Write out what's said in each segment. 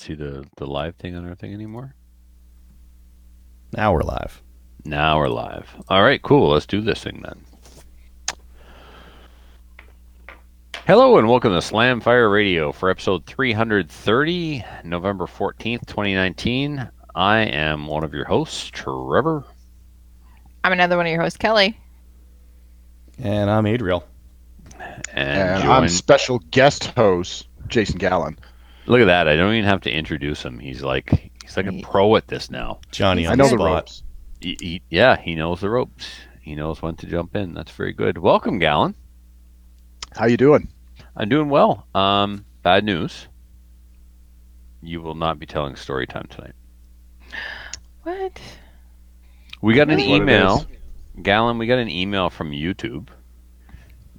see the live thing on our thing anymore? Now we're live. Now we're live. All right, cool. Let's do this thing then. Hello and welcome to Slam Fire Radio for episode 330, November 14th, 2019. I am one of your hosts, Trevor. I'm another one of your hosts, Kelly. And I'm Adriel. And I'm special guest host, Jason Gallen. Look at that. I don't even have to introduce him. He's like a pro at this now. Johnny on I know the the spot. ropes. He knows the ropes. He knows when to jump in. That's very good. Welcome, Gallen. How you doing? I'm doing well. Bad news. You will not be telling story time tonight. What? We got an That's what it email. is. Gallen, we got an email from YouTube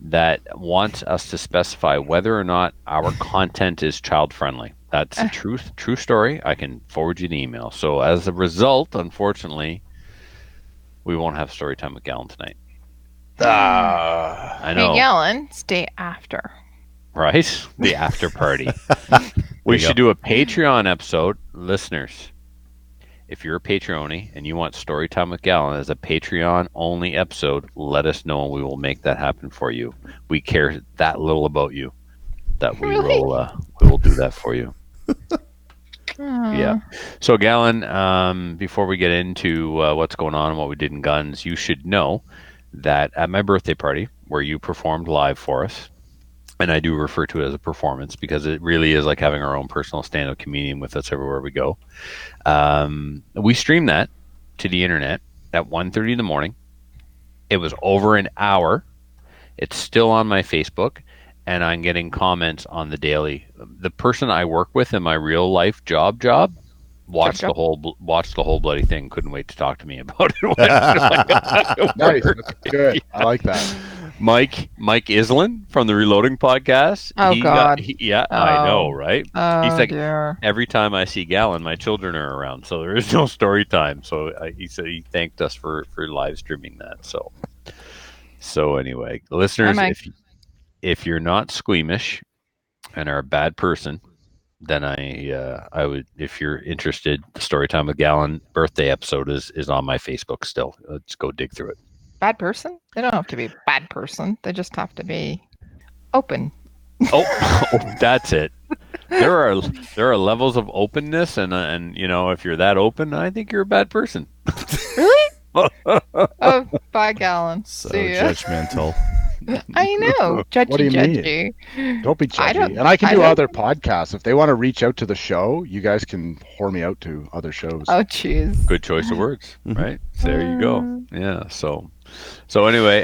that wants us to specify whether or not our content is child friendly. That's a true story. I can forward you the email. So as a result, unfortunately, we won't have story time with Gallen tonight. I know, Hey, Gallen, stay after. right? The after party. We should do a Patreon episode. Listeners, if you're a Patreon and you want story time with Gallen as a Patreon only episode, let us know and we will make that happen for you. We care that little about you that we will do that for you. Yeah. So Gallen, before we get into what's going on and what we did in guns, you should know that at my birthday party where you performed live for us, and I do refer to it as a performance because it really is like having our own personal stand-up comedian with us everywhere we go. We streamed that to the internet at 1:30 in the morning. It was over an hour. It's still on my Facebook, and I'm getting comments on the daily. The person I work with in my real life job watched the whole bloody thing. Couldn't wait to talk to me about it. Nice. That's good. I like that. Mike Islin from the Reloading Podcast. Oh, God. I know, right? Oh, He's like, dear. every time I see Gallen, my children are around, so there is no story time. So he said he thanked us for live streaming that. So anyway, listeners, if you're not squeamish and are a bad person, then I would, if you're interested, the Storytime with Gallen birthday episode is on my Facebook still. Let's go dig through it. Bad person? They don't have to be a bad person. They just have to be open. Oh, that's it. There are levels of openness, and you know, if you're that open, I think you're a bad person. Really? Oh, bye, Gallen. So See ya. judgmental. I know. Judgy, What do you mean? judgy. Don't be judgy. And I can do other podcasts. If they want to reach out to the show, you guys can whore me out to other shows. Oh, jeez. Good choice of words, right? So there you go. Yeah. So anyway,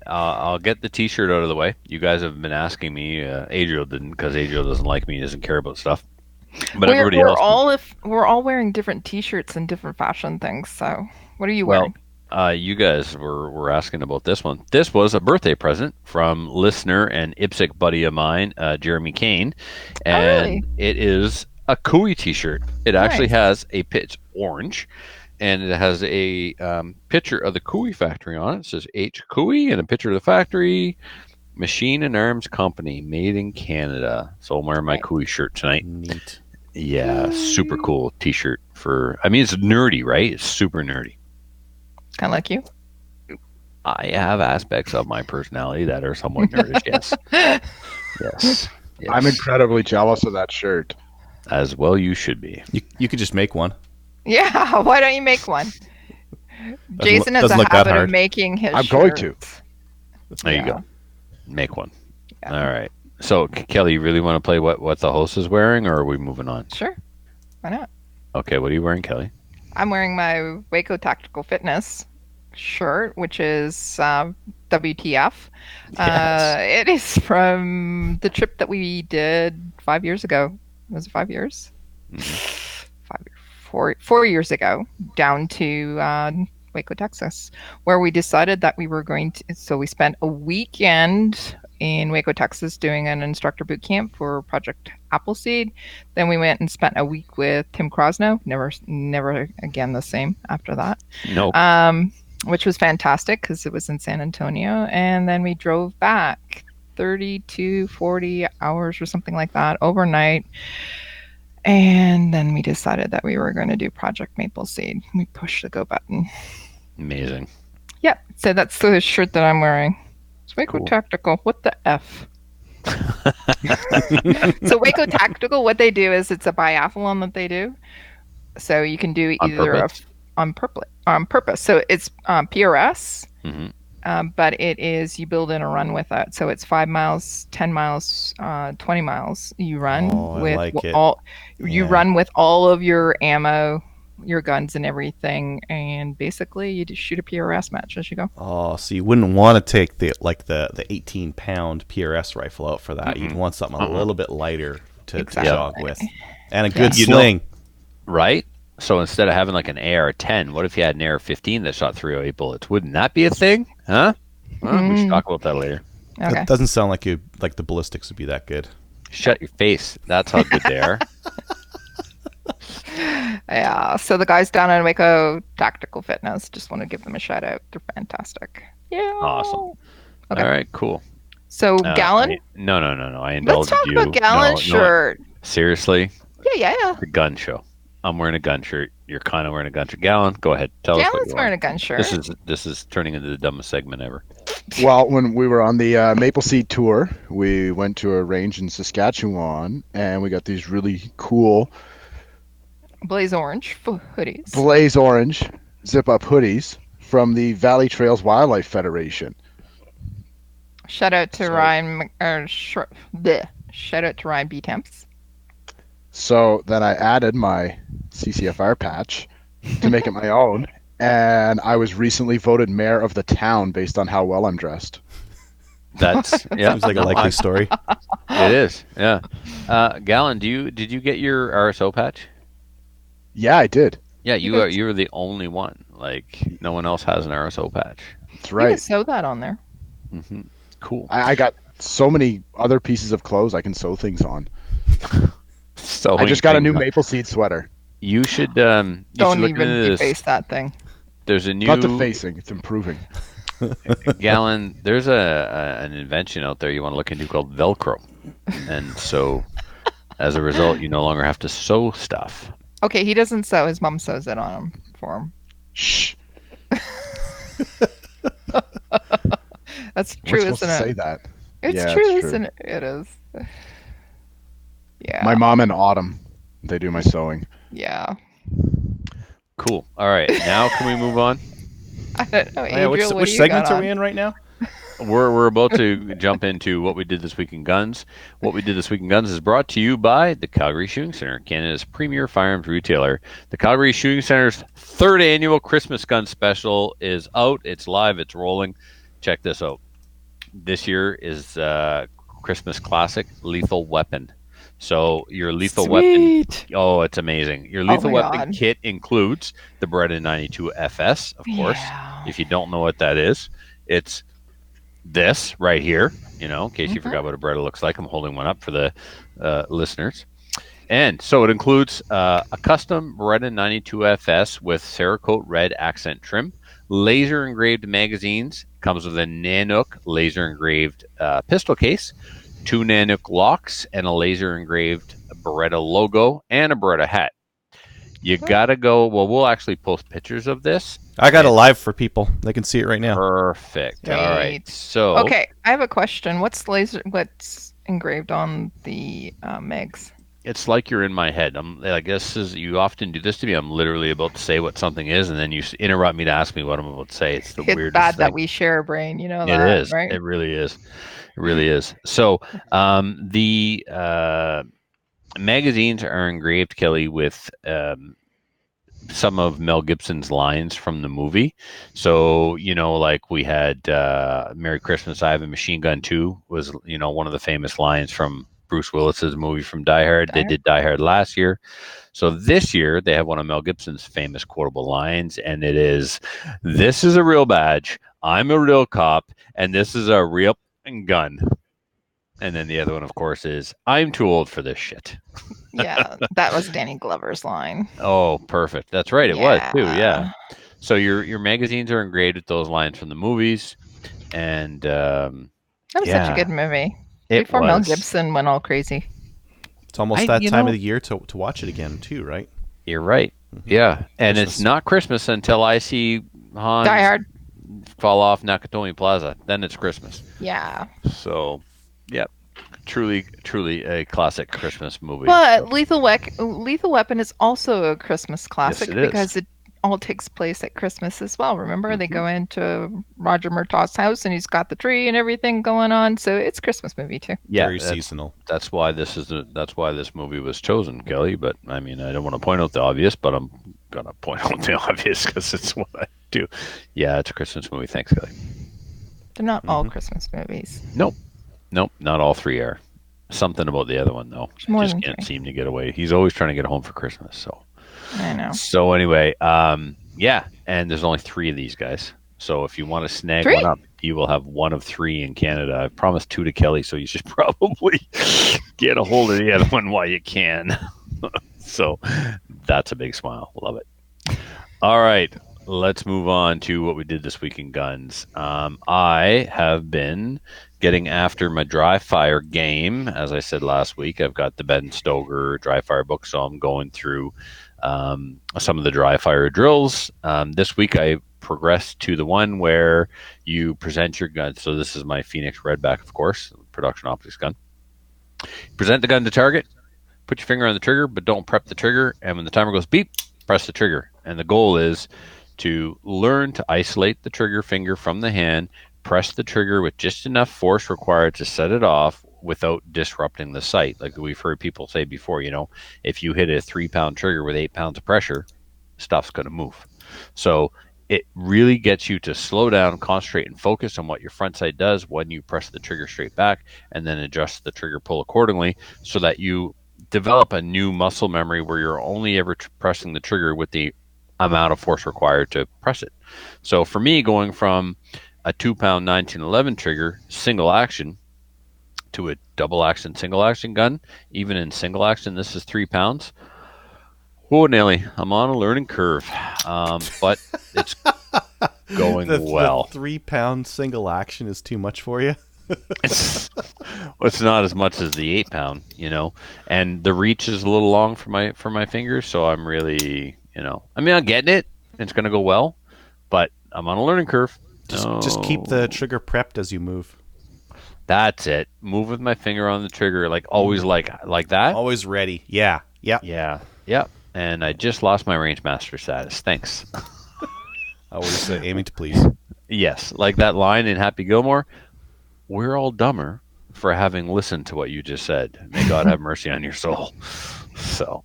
I'll get the T-shirt out of the way. You guys have been asking me. Adriel didn't, because Adriel doesn't like me. He doesn't care about stuff. But everybody else. We're all wearing different T-shirts and different fashion things. So, what are you wearing? You guys were asking about this one. This was a birthday present from listener and IPSC buddy of mine, Jeremy Kane, and It is a Cooey T-shirt. It actually has it's orange, and it has a picture of the Cooey factory on it. It says H Cooey and a picture of the factory, Machine and Arms Company, made in Canada. So I'm wearing my Cooey shirt tonight. Neat. Yeah, super cool T-shirt it's nerdy, right? It's super nerdy. Kind of like you. I have aspects of my personality that are somewhat nerdish, yes. Yes. I'm incredibly jealous of that shirt. As well you should be. You could just make one. Yeah, why don't you make one? Jason has doesn't a look that habit of hard. making his I'm going to. shirts. There you go. Make one. Yeah. All right. So, Kelly, you really want to play what the host is wearing, or are we moving on? Sure. Why not? Okay, what are you wearing, Kelly? I'm wearing my Waco Tactical Fitness shirt, which is WTF. Yes. It is from the trip that we did 5 years ago. Was it 5 years? Mm-hmm. 4 years ago, down to Waco, Texas, where we decided that we were going to. So we spent a weekend in Waco, Texas, doing an instructor boot camp for Project Appleseed. Then we went and spent a week with Tim Krosno. Never again the same after that. Nope. Which was fantastic because it was in San Antonio. And then we drove back 30 to 40 hours or something like that overnight. And then we decided that we were going to do Project Maple Seed. We pushed the go button. Amazing. Yep. So that's the shirt that I'm wearing. It's Waco Cool. Tactical. What the F? So Waco Tactical, what they do is it's a biathlon that they do. So you can do On either purpose? on purpose. So it's PRS, hmm but it is you build in a run with it. So it's 5 miles, 10 miles, 20 miles. You run Oh, I with like it. all. You Yeah. run with all of your ammo, your guns, and everything, and basically you just shoot a PRS match as you go. Oh, so you wouldn't want to take the 18-pound PRS rifle out for that. You'd Mm-mm. want something a little bit lighter to Exactly. jog with, and a good You know- sling. Right? So instead of having like an AR-10, what if you had an AR-15 that shot 308 bullets? Wouldn't that be a thing? Huh? Well, we should talk about that later. Okay. That doesn't sound like the ballistics would be that good. Shut your face. That's how good they are. Yeah. So the guys down in Waco Tactical Fitness, just want to give them a shout out. They're fantastic. Yeah. Awesome. Okay. All right, cool. So Gallon. No. I Let's indulged talk you. about Gallon shirt. Seriously? Yeah. The gun show. I'm wearing a gun shirt. You're kind of wearing a gun shirt. Gallon, go ahead. Tell us what Gallon's you're wearing wearing. a gun shirt. This is turning into the dumbest segment ever. Well, when we were on the Maple Seed tour, we went to a range in Saskatchewan, and we got these really cool Blaze orange hoodies. blaze orange zip-up hoodies from the Valley Trails Wildlife Federation. Shout out to So- Ryan. Shout out to Ryan B. Temps. So then I added my CCFR patch to make it my own, and I was recently voted mayor of the town based on how well I'm dressed. That's yeah. Seems like a likely story. It is. Yeah. Gallon, did you get your RSO patch? Yeah, I did. Yeah, you were the only one. Like no one else has an RSO patch. That's You can right. sew that on there. hmm Cool. I got so many other pieces of clothes I can sew things on. So I just got a new Maple Seed sweater. You should Don't look even into this. deface that thing. There's a new Not defacing, it's improving. Gallon. There's an invention out there you want to look into called Velcro, and so as a result, you no longer have to sew stuff. Okay, he doesn't sew. His mom sews it on him for him. Shh. That's We're true, supposed isn't to it? say that. It's Yeah, true, it's true. isn't it? It is. Yeah. My mom and Autumn, they do my sewing. Yeah. Cool. All right. Now can we move on? I don't know, Oh, yeah, Adriel, which what do you segments got are we on? in right now? We're about to jump into what we did this week in guns. What we did this week in guns is brought to you by the Calgary Shooting Center, Canada's premier firearms retailer. The Calgary Shooting Center's third annual Christmas gun special is out. It's live. It's rolling. Check this out. This year is Christmas classic Lethal Weapon. So your Lethal Weapon. Sweet. Oh, it's amazing. Your Lethal my Weapon God. kit includes the Beretta 92 FS, of course. Yeah. If you don't know what that is, it's this right here, in case you forgot what a Beretta looks like. I'm holding one up for the listeners. And so it includes a custom Beretta 92 FS with Cerakote red accent trim, laser engraved magazines, comes with a Nanook laser engraved pistol case, 2 Nanook locks, and a laser engraved Beretta logo, and a Beretta hat. You gotta go. Well, we'll actually post pictures of this. I got it live for people. They can see it right now. Perfect. All right. Great. So Okay, I have a question. What's engraved on the Megs? it's like you're in my head. I guess you often do this to me. I'm literally about to say what something is, and then you interrupt me to ask me what I'm about to say. It's the It's weirdest bad thing. that we share a brain, you know It that, is. right? It really is. It really is. So the magazines are engraved, Kelly, with some of Mel Gibson's lines from the movie. So, like we had Merry Christmas, I Have a Machine Gun Too was, one of the famous lines from Bruce Willis's movie from Die Hard. They did Die Hard last year. So this year they have one of Mel Gibson's famous quotable lines, and it is, "This is a real badge. I'm a real cop, and this is a real gun." And then the other one, of course, is, "I'm too old for this shit." Yeah, that was Danny Glover's line. Oh, perfect. That's right. It was too. Yeah. Yeah. So your magazines are engraved with those lines from the movies, and That was such Yeah. a good movie. it Before Mel was. Gibson went all crazy. It's almost that time of the year to watch it again, too, right? You're right. Yeah, and Christmas. It's not Christmas until I see Han Die Hard fall off Nakatomi Plaza. Then it's Christmas. Yeah. So, yeah, truly a classic Christmas movie. But Lethal Weapon is also a Christmas classic because it all takes place at Christmas as well. Remember, they go into Roger Murtaugh's house and he's got the tree and everything going on. So it's a Christmas movie too. Yeah, very seasonal. That's why this movie was chosen, Kelly. But I mean, I don't want to point out the obvious, but I'm gonna point out the obvious because it's what I do. Yeah, it's a Christmas movie. Thanks, Kelly. They're not all Christmas movies. Nope, not all three are. Something about the other one though. Just can't seem to get away. He's always trying to get home for Christmas. So. I know. So anyway, yeah, and there's only 3 of these guys. So if you want to snag one up, you will have one of 3 in Canada. I've promised 2 to Kelly, so you should probably get a hold of the other one while you can. So that's a big smile. Love it. All right, let's move on to what we did this week in guns. I have been getting after my dry fire game. As I said last week, I've got the Ben Stoeger dry fire book, so I'm going through some of the dry fire drills. This week I progressed to the one where you present your gun. So this is my Phoenix Redback, of course, production optics gun. Present the gun to target, put your finger on the trigger, but don't prep the trigger. And when the timer goes beep, press the trigger. And the goal is to learn to isolate the trigger finger from the hand, press the trigger with just enough force required to set it off without disrupting the sight. Like we've heard people say before, if you hit a 3-pound trigger with 8 pounds of pressure, stuff's going to move. So it really gets you to slow down, concentrate, and focus on what your front sight does when you press the trigger straight back, and then adjust the trigger pull accordingly so that you develop a new muscle memory where you're only ever pressing the trigger with the amount of force required to press it. So for me, going from a 2-pound 1911 trigger, single action, to a double action, single action gun, even in single action, this is 3 pounds. Oh, Nelly, I'm on a learning curve, but it's going well. The 3-pound single action is too much for you? It's not as much as the 8-pound, and the reach is a little long for my fingers, so I'm really, I'm getting it. It's going to go well, but I'm on a learning curve. Just keep the trigger prepped as you move. That's it. Move with my finger on the trigger, like always, like that. Always ready. Yeah. And I just lost my range master status. Thanks. Always aiming to please. Yes, like that line in Happy Gilmore. We're all dumber for having listened to what you just said. May God have mercy on your soul. So,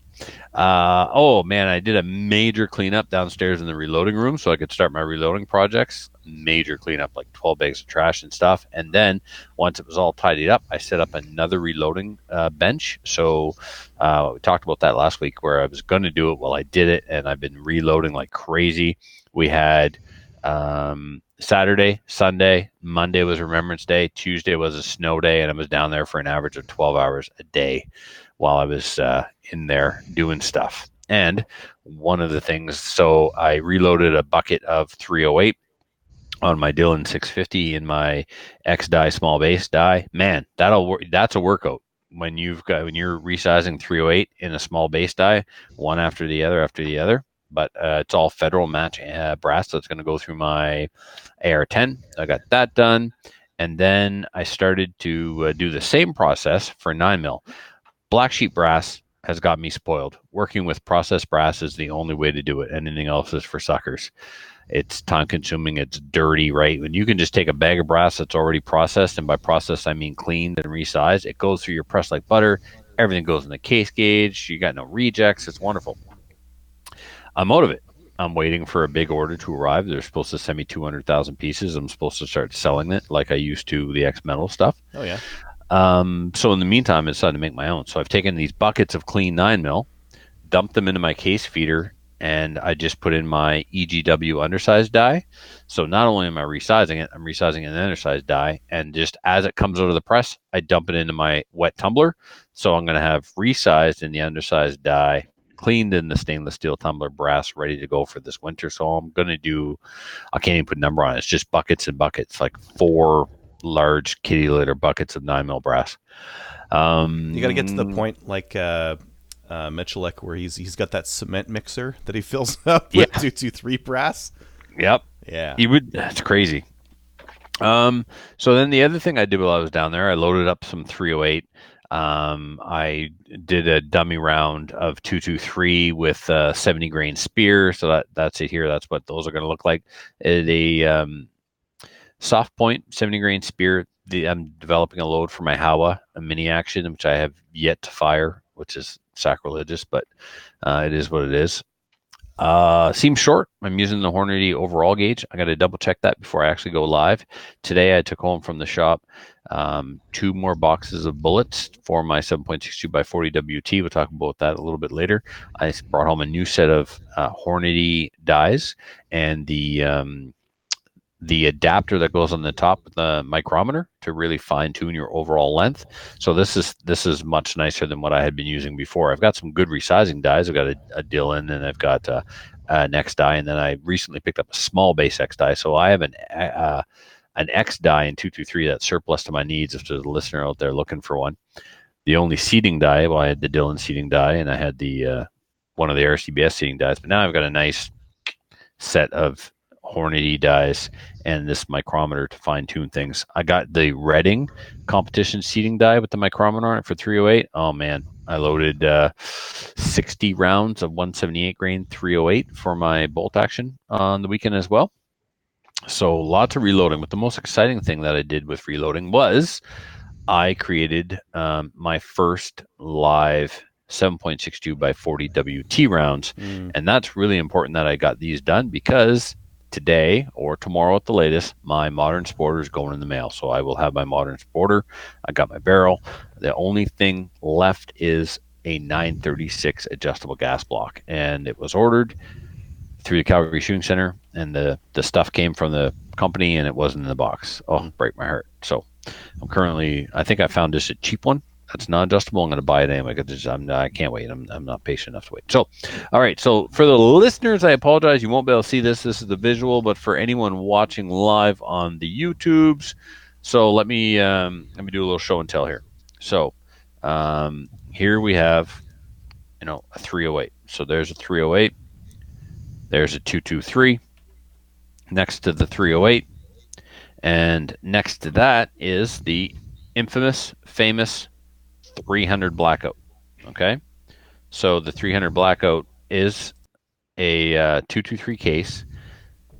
oh man, I did a major cleanup downstairs in the reloading room so I could start my reloading projects. Major cleanup, like 12 bags of trash and stuff. And then once it was all tidied up, I set up another reloading bench. So we talked about that last week where I was going to do it. Well, I did it, and I've been reloading like crazy. We had Saturday, Sunday, Monday was Remembrance Day, Tuesday was a snow day, and I was down there for an average of 12 hours a day while I was in there doing stuff. And one of the things, so I reloaded a bucket of 308 on my Dillon 650 in my X die small base die. Man, that's a workout. When you're resizing 308 in a small base die, one after the other. But it's all Federal match brass, so it's going to go through my AR-10. I got that done, and then I started to do the same process for 9mm. Black sheep brass has got me spoiled. Working with processed brass is the only way to do it. Anything else is for suckers. It's time consuming. It's dirty, right? When you can just take a bag of brass that's already processed, and by processed, I mean cleaned and resized. It goes through your press like butter. Everything goes in the case gauge. You got no rejects. It's wonderful. I'm out of it. I'm waiting for a big order to arrive. They're supposed to send me 200,000 pieces. I'm supposed to start selling it like I used to the X Metal stuff. Oh, yeah. So in the meantime, I decided to make my own. So I've taken these buckets of clean 9mm, dumped them into my case feeder, and I just put in my EGW undersized die. So not only am I resizing it, I'm resizing an undersized die. And just as it comes out of the press, I dump it into my wet tumbler. So I'm going to have resized in the undersized die, cleaned in the stainless steel tumbler brass, ready to go for this winter. So I'm going to do, I can't even put a number on it. It's just buckets and buckets, like 4 large kitty litter buckets of 9mm brass. You got to get to the point like Michalek, where he's got that cement mixer that he fills up with 223 brass. Yep. Yeah. That's crazy. So then the other thing I did while I was down there, I loaded up some 308. I did a dummy round of 223 with a 70 grain spear. So that's it here. That's what those are going to look like. The soft point 70 grain spear. I'm developing a load for my Howa, a mini action, which I have yet to fire, which is sacrilegious, but it is what it is. Seems short. I'm using the Hornady overall gauge. I got to double check that before I actually go live. Today I took home from the shop 2 more boxes of bullets for my 7.62 by 40 WT. We'll talk about that a little bit later. I brought home a new set of Hornady dies, and the adapter that goes on the top of the micrometer to really fine tune your overall length. So this is much nicer than what I had been using before. I've got some good resizing dies. I've got a Dillon, and I've got an X die, and then I recently picked up a small base X die. So I have an X die in 223 that's surplus to my needs if there's a listener out there looking for one. The only seating die, well, I had the Dillon seating die, and I had the one of the RCBS seating dies, but now I've got a nice set of Hornady dies and this micrometer to fine tune things. I got the Redding competition seating die with the micrometer on it for 308. Oh man, I loaded 60 rounds of 178 grain 308 for my bolt action on the weekend as well. So lots of reloading. But the most exciting thing that I did with reloading was I created my first live 7.62 by 40 WT rounds. And that's really important that I got these done, because today or tomorrow at the latest, my modern sporter is going in the mail. So I will have my modern sporter. I got my barrel. The only thing left is a 936 adjustable gas block, and it was ordered through the Calgary Shooting Center, and the stuff came from the company and it wasn't in the box. Oh, break my heart. So I think I found just a cheap one that's not adjustable. I'm going to buy it anyway because I can't wait. I'm not patient enough to wait. So, all right. So for the listeners, I apologize. You won't be able to see this. This is the visual, but for anyone watching live on the YouTubes, so let me do a little show and tell here. So here we have, a 308. So there's a 308. There's a 223 next to the 308, and next to that is the famous 300 Blackout. Okay, so the 300 Blackout is a 223 case,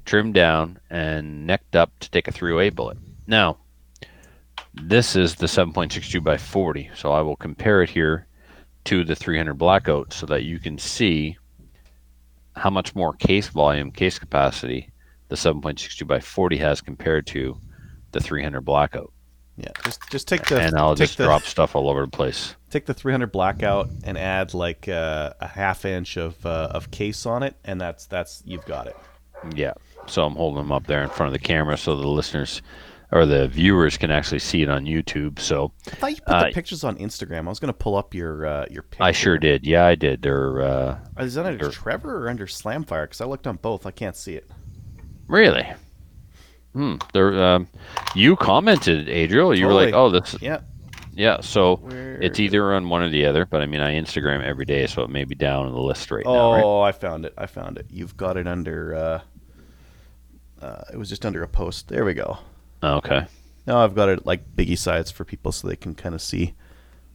trimmed down and necked up to take a 308 bullet. Now, this is the 7.62 by 40, so I will compare it here to the 300 Blackout so that you can see how much more case volume, case capacity the 7.62 by 40 has compared to the 300 Blackout. Yeah, just take the, and I'll just drop stuff all over the place. Take the 300 Blackout and add like a half inch of case on it, and that's you've got it. Yeah. So I'm holding them up there in front of the camera so the listeners or the viewers can actually see it on YouTube. So I thought you put the pictures on Instagram. I was going to pull up your picture. I sure did. Yeah, I did. They're is that under Trevor or under Slamfire? Because I looked on both. I can't see it. Really? You commented, Adriel. You were like, "Oh, this." Yeah. So it's either on one or the other. But I mean, I Instagram every day, so it may be down on the list right now. Oh, right? I found it. You've got it under. It was just under a post. There we go. Okay. Now I've got it like biggie size for people so they can kind of see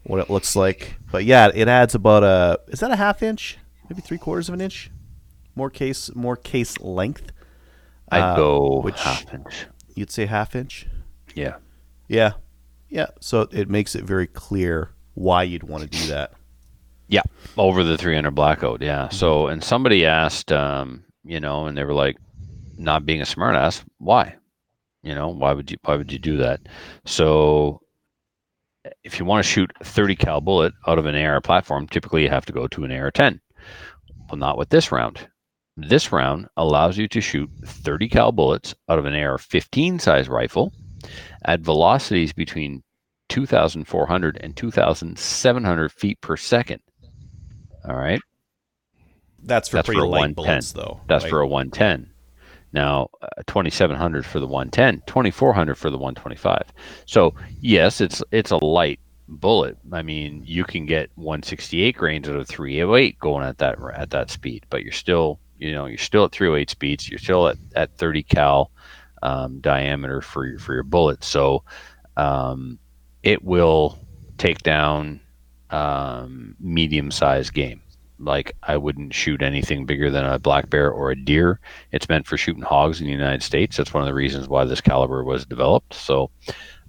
what it looks like. But yeah, it adds about is that a half inch? Maybe 3/4 of an inch? More case length. I'd go half inch. You'd say half inch? Yeah. Yeah. Yeah. So it makes it very clear why you'd want to do that. Yeah. Over the 300 Blackout. Yeah. So, and somebody asked, and they were like, not being a smartass, why? Why would you do that? So if you want to shoot a 30 cal bullet out of an AR platform, typically you have to go to an AR-10. Well, not with this round. This round allows you to shoot 30 cal bullets out of an AR-15 size rifle at velocities between 2,400 and 2,700 feet per second. All right. That's for pretty light bullets, though. That's right? For a 110. Now, 2,700 for the 110, 2,400 for the 125. So yes, it's a light bullet. I mean, you can get 168 grains out of 308 going at that speed, but you're still you're still at 308 speeds. You're still at 30 cal diameter for your bullet. So it will take down medium-sized game. Like, I wouldn't shoot anything bigger than a black bear or a deer. It's meant for shooting hogs in the United States. That's one of the reasons why this caliber was developed. So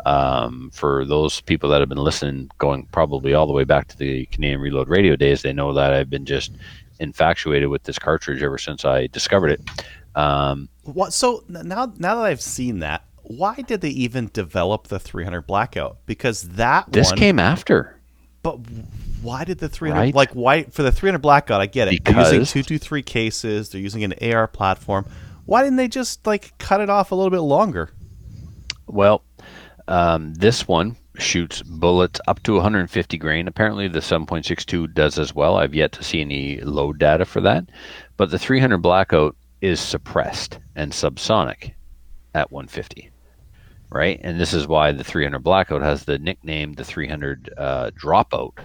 for those people that have been listening, going probably all the way back to the Canadian Reload Radio days, they know that I've been just infatuated with this cartridge ever since I discovered it. What? So now that I've seen that, why did they even develop the 300 Blackout? Because this came after. But why did the 300 Right? like why for the 300 Blackout? I get it. Because they're using 223 cases. They're using an AR platform. Why didn't they just like cut it off a little bit longer? Well, this one shoots bullets up to 150 grain. Apparently, the 7.62 does as well. I've yet to see any load data for that. But the 300 Blackout is suppressed and subsonic at 150, right? And this is why the 300 Blackout has the nickname the 300 Dropout,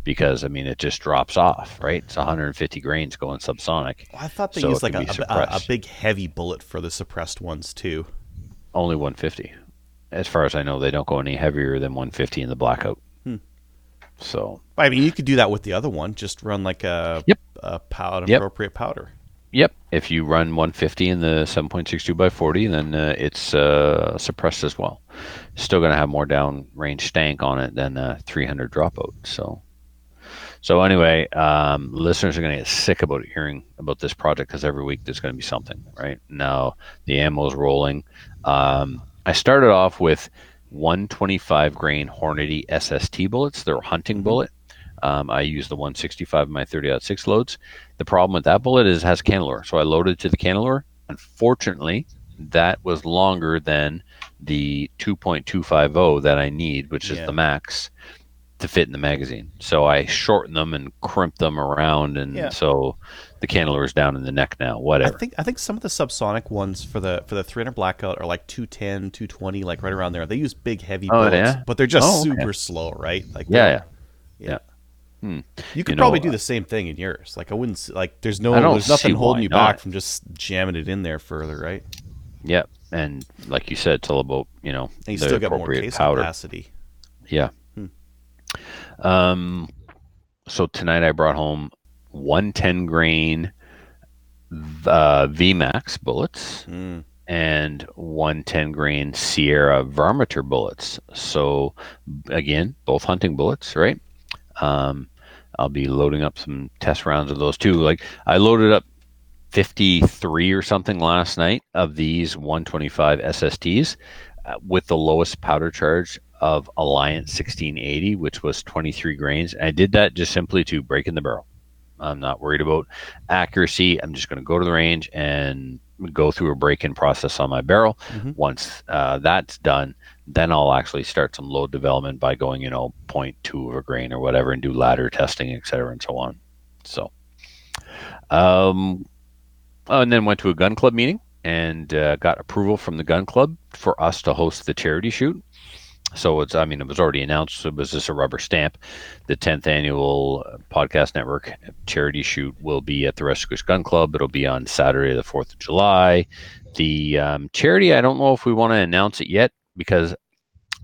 because, I mean, it just drops off, right? It's 150 grains going subsonic. I thought they So used it like can be a suppressed. big heavy bullet for the suppressed ones too. Only 150. As far as I know, they don't go any heavier than 150 in the Blackout. So, I mean, you could do that with the other one. Just run like a powder, Yep. appropriate powder. yep. If you run 150 in the 7.62 by 40, then it's suppressed as well. Still going to have more downrange stank on it than a 300 Dropout. So anyway, listeners are going to get sick about hearing about this project, because every week there's going to be something, right? Now the ammo's rolling. I started off with 125 grain Hornady SST bullets. They're a hunting bullet. I use the 165 in my 30-06 loads. The problem with that bullet is it has cantilever. So I loaded to the cantilever. Unfortunately, that was longer than the 2.250 that I need, which is the max, to fit in the magazine. So I shortened them and crimped them around, and so the cantilever is down in the neck now. Whatever. I think some of the subsonic ones for the 300 Blackout are like 210, 220, like right around there. They use big heavy bullets, but they're just super slow, right? Like yeah. You could probably do the same thing in yours. Like I wouldn't like there's nothing holding you back from just jamming it in there further, right? Yep. And like you said, it's all about, And you the still got more appropriate case powder. capacity. Yeah. So tonight I brought home 110 grain VMAX bullets and 110 grain Sierra Varmiter bullets. So again, both hunting bullets, right? I'll be loading up some test rounds of those too. Like, I loaded up 53 or something last night of these 125 SSTs with the lowest powder charge of Alliance 1680, which was 23 grains. And I did that just simply to break in the barrel. I'm not worried about accuracy. I'm just going to go to the range and go through a break-in process on my barrel. Once that's done, then I'll actually start some load development by going, 0.2 of a grain or whatever, and do ladder testing, et cetera, and so on. So, and then went to a gun club meeting and got approval from the gun club for us to host the charity shoot. So it was already announced. So it was just a rubber stamp. The 10th annual Podcast Network charity shoot will be at the Rescuers Gun Club. It'll be on Saturday, the 4th of July. The charity, I don't know if we want to announce it yet, because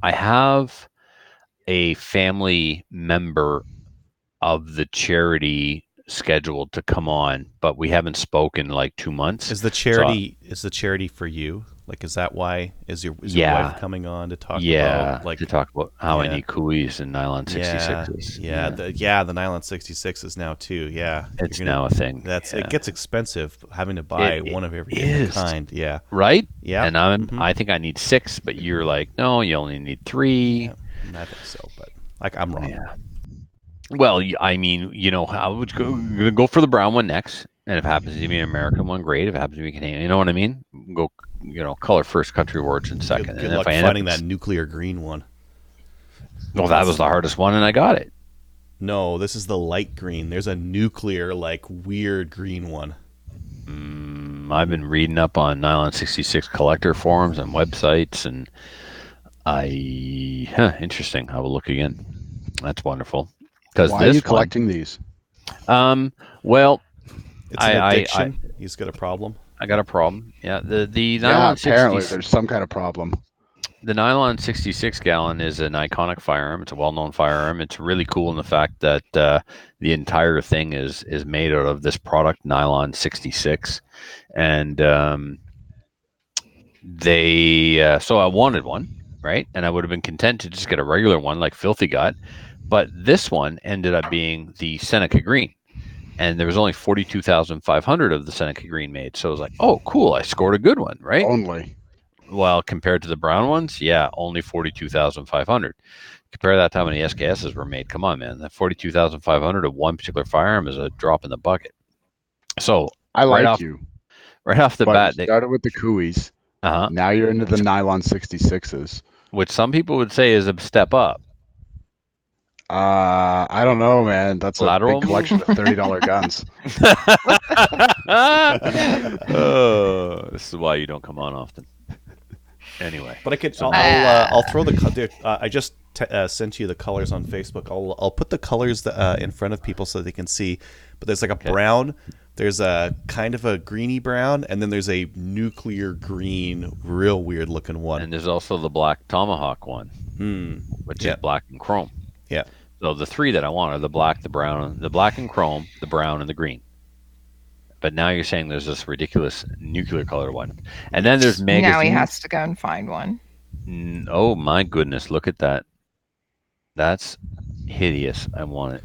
I have a family member of the charity scheduled to come on, but we haven't spoken in like 2 months. Is the charity for you? Like, is that why? Is your wife coming on to talk about to talk about how I need Kuis and nylon 66s? The nylon 66s now too. Yeah, it's now a thing. It gets expensive having to buy one of every different kind. Yeah, right. Yeah, and I think I need 6, but you're like, no, you only need 3. Yeah, I think so, but like I'm wrong. Yeah. Well, I mean, I would go for the brown one next, and if it happens to be an American one, great. If it happens to be Canadian, you know what I mean? Go, color first, country of origin second. Good and luck finding that nuclear green one. Well, that was the hardest one, and I got it. No, this is the light green. There's a nuclear, like, weird green one. I've been reading up on Nylon 66 collector forums and websites, and interesting. I will look again. That's wonderful. Because Why are you collecting these? Well, It's an addiction. He's got a problem. I got a problem. Yeah, the Yeah, nylon apparently 60, there's some kind of problem. the nylon 66 gallon is an iconic firearm. It's a well-known firearm. It's really cool in the fact that the entire thing is made out of this product, nylon 66, and so I wanted one, right? And I would have been content to just get a regular one like Filthy got, but this one ended up being the Seneca Green. And there was only 42,500 of the Seneca Green made. So I was like, oh, cool. I scored a good one, right? Only. Well, compared to the brown ones, yeah, only 42,500. Compare that to how many SKSs were made. Come on, man. That 42,500 of one particular firearm is a drop in the bucket. So I like you. Right off the bat. You started with the Cooeys. Uh-huh. Now you're into the nylon 66s. Which some people would say is a step up. I don't know, man. That's Lateral a big collection of $30 guns. This is why you don't come on often. Anyway, but I could. I'll throw the. I just sent you the colors on Facebook. I'll put the colors in front of people so they can see. But there's like a brown. There's a kind of a greeny brown, and then there's a nuclear green, real weird looking one. And there's also the black tomahawk one, which is black and chrome. Yeah. So the three that I want are the black, the brown, the black and chrome, the brown, and the green. But now you're saying there's this ridiculous nuclear colored one, and then there's magazines. Now he has to go and find one. Oh my goodness! Look at that. That's hideous. I want it.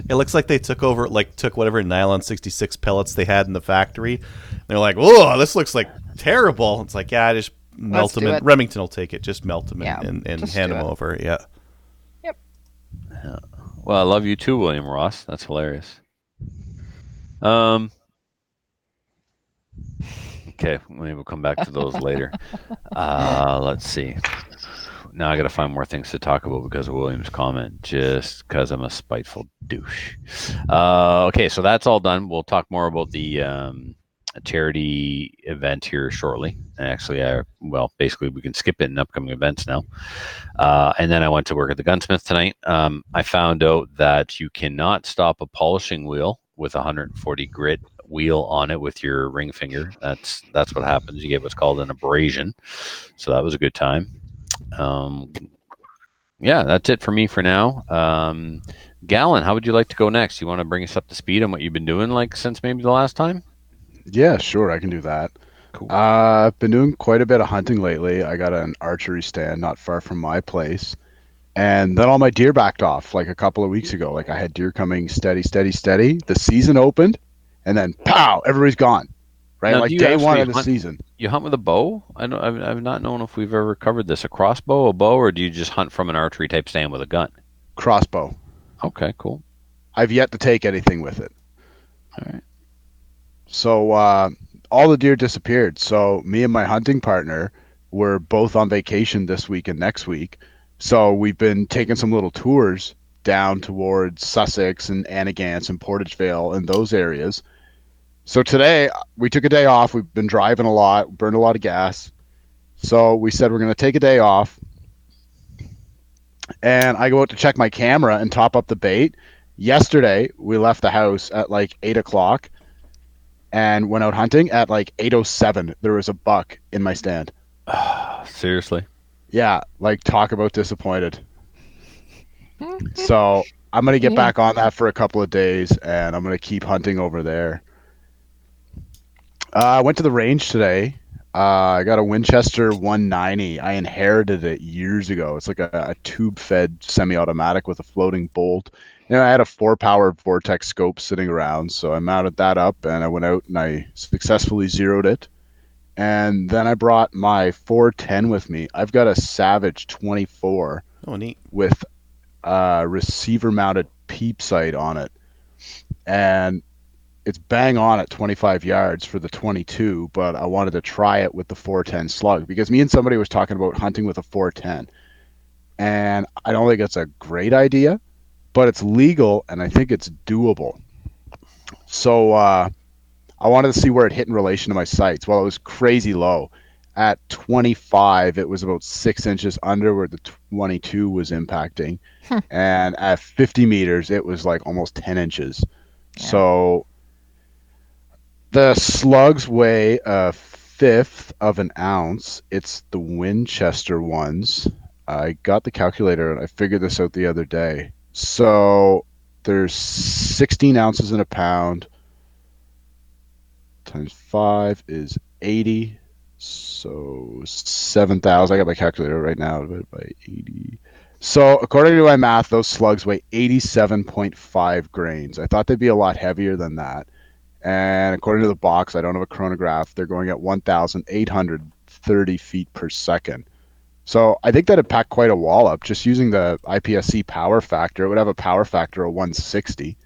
It looks like they took whatever nylon 66 pellets they had in the factory. They're like, "Whoa, this looks like terrible." It's like, yeah, just melt them. Remington will take it. Just melt them and hand them over. Yeah. Yep. Yeah. Well, I love you too, William Ross. That's hilarious. Okay, maybe we'll come back to those later. Let's see. Now I got to find more things to talk about because of William's comment, just because I'm a spiteful douche. Okay, so that's all done. We'll talk more about the charity event here shortly. Actually, basically we can skip it in upcoming events now. And then I went to work at the gunsmith tonight. I found out that you cannot stop a polishing wheel with 140 grit wheel on it with your ring finger. That's what happens. You get what's called an abrasion. So that was a good time. Yeah, that's it for me for now. Gallon, how would you like to go next? You want to bring us up to speed on what you've been doing since maybe the last time? Yeah, sure, I can do that. Cool. I've been doing quite a bit of hunting lately. I got an archery stand not far from my place. And then all my deer backed off like a couple of weeks ago. Like I had deer coming steady. The season opened, and then pow, everybody's gone. Right, now, like day one of the season. You hunt with a bow? I've not known if we've ever covered this. A crossbow, a bow, or do you just hunt from an archery type stand with a gun? Crossbow. Okay, cool. I've yet to take anything with it. All right. So all the deer disappeared. So me and my hunting partner were both on vacation this week and next week. So we've been taking some little tours down towards Sussex and Annagants and Portagevale and those areas. So today we took a day off. We've been driving a lot, burned a lot of gas. So we said we're going to take a day off. And I go out to check my camera and top up the bait. Yesterday, we left the house at like 8 o'clock and went out hunting at like 8:07. There was a buck in my stand. Seriously? Yeah, like talk about disappointed. So I'm going to get back on that for a couple of days, and I'm going to keep hunting over there. I went to the range today. I got a Winchester 190. I inherited it years ago. It's like a tube-fed semi-automatic with a floating bolt. I had a 4-power Vortex scope sitting around, so I mounted that up, and I went out and I successfully zeroed it. And then I brought my 410 with me. I've got a Savage 24. Oh, neat. With a receiver-mounted peep sight on it. And it's bang on at 25 yards for the 22, but I wanted to try it with the 410 slug because me and somebody was talking about hunting with a 410. And I don't think it's a great idea, but it's legal and I think it's doable. So I wanted to see where it hit in relation to my sights. Well, it was crazy low. At 25, it was about 6 inches under where the 22 was impacting. And at 50 meters, it was like almost 10 inches. Yeah. So the slugs weigh a fifth of an ounce. It's the Winchester ones. I got the calculator and I figured this out the other day. So there's 16 ounces in a pound. Times 5 is 80. So 7,000. I got my calculator right now divided by 80. So according to my math, those slugs weigh 87.5 grains. I thought they'd be a lot heavier than that. And according to the box, I don't have a chronograph, they're going at 1,830 feet per second. So I think that'd pack quite a wallop. Just using the IPSC power factor, it would have a power factor of 160.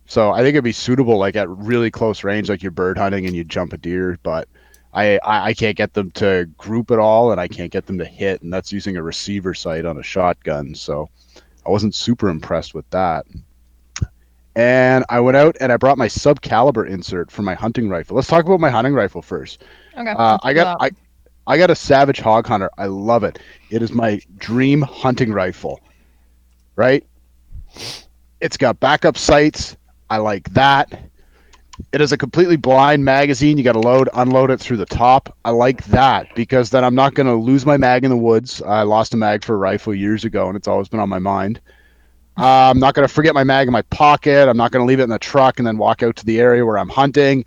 So I think it'd be suitable like at really close range, like you're bird hunting and you jump a deer, but I can't get them to group at all, and I can't get them to hit, and that's using a receiver sight on a shotgun. So I wasn't super impressed with that. And I went out and I brought my sub-caliber insert for my hunting rifle. Let's talk about my hunting rifle first. Okay. I got a Savage Hog Hunter. I love it. It is my dream hunting rifle. Right? It's got backup sights. I like that. It is a completely blind magazine. You got to load, unload it through the top. I like that because then I'm not going to lose my mag in the woods. I lost a mag for a rifle years ago, and it's always been on my mind. I'm not going to forget my mag in my pocket. I'm not going to leave it in the truck and then walk out to the area where I'm hunting.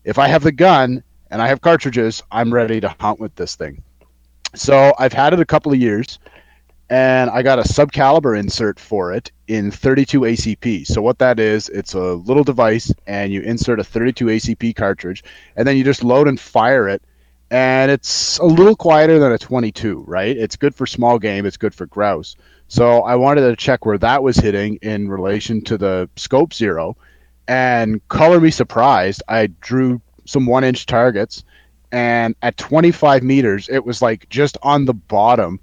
If I have the gun and I have cartridges, I'm ready to hunt with this thing. So I've had it a couple of years, and I got a sub-caliber insert for it in 32 ACP. So what that is, it's a little device, and you insert a 32 ACP cartridge, and then you just load and fire it, and it's a little quieter than a 22, right? It's good for small game. It's good for grouse. So I wanted to check where that was hitting in relation to the Scope Zero, and color me surprised, I drew some 1-inch targets, and at 25 meters, it was like just on the bottom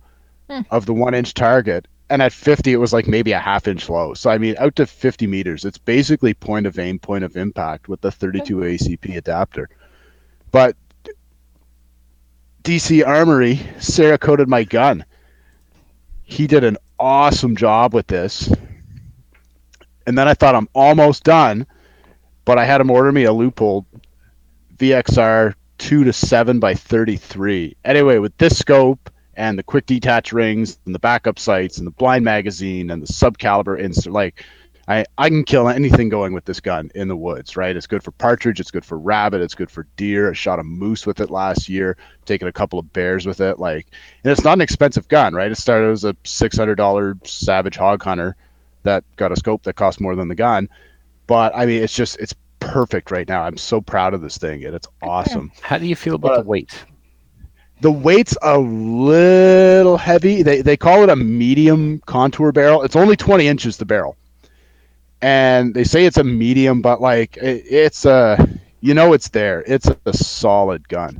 of the 1-inch target, and at 50 it was like maybe a half-inch low. So I mean, out to 50 meters, it's basically point of aim, point of impact with the 32 ACP adapter. But DC Armory Cerakoted my gun. He did an awesome job with this, and then I thought I'm almost done, but I had him order me a Leupold VXR 2-7 by 33. Anyway, with this scope and the quick detach rings and the backup sights and the blind magazine and the sub-caliber insert, like I can kill anything going with this gun in the woods, right? It's good for partridge, it's good for rabbit, it's good for deer. I shot a moose with it last year, taken a couple of bears with it, like, and it's not an expensive gun, right? It started as a $600 Savage Hog Hunter that got a scope that cost more than the gun, but I mean, it's perfect right now. I'm so proud of this thing, and it's awesome. How do you feel about the weight? The weight's a little heavy. They call it a medium contour barrel. It's only 20 inches, the barrel. And they say it's a medium, but like it's it's there. It's a solid gun.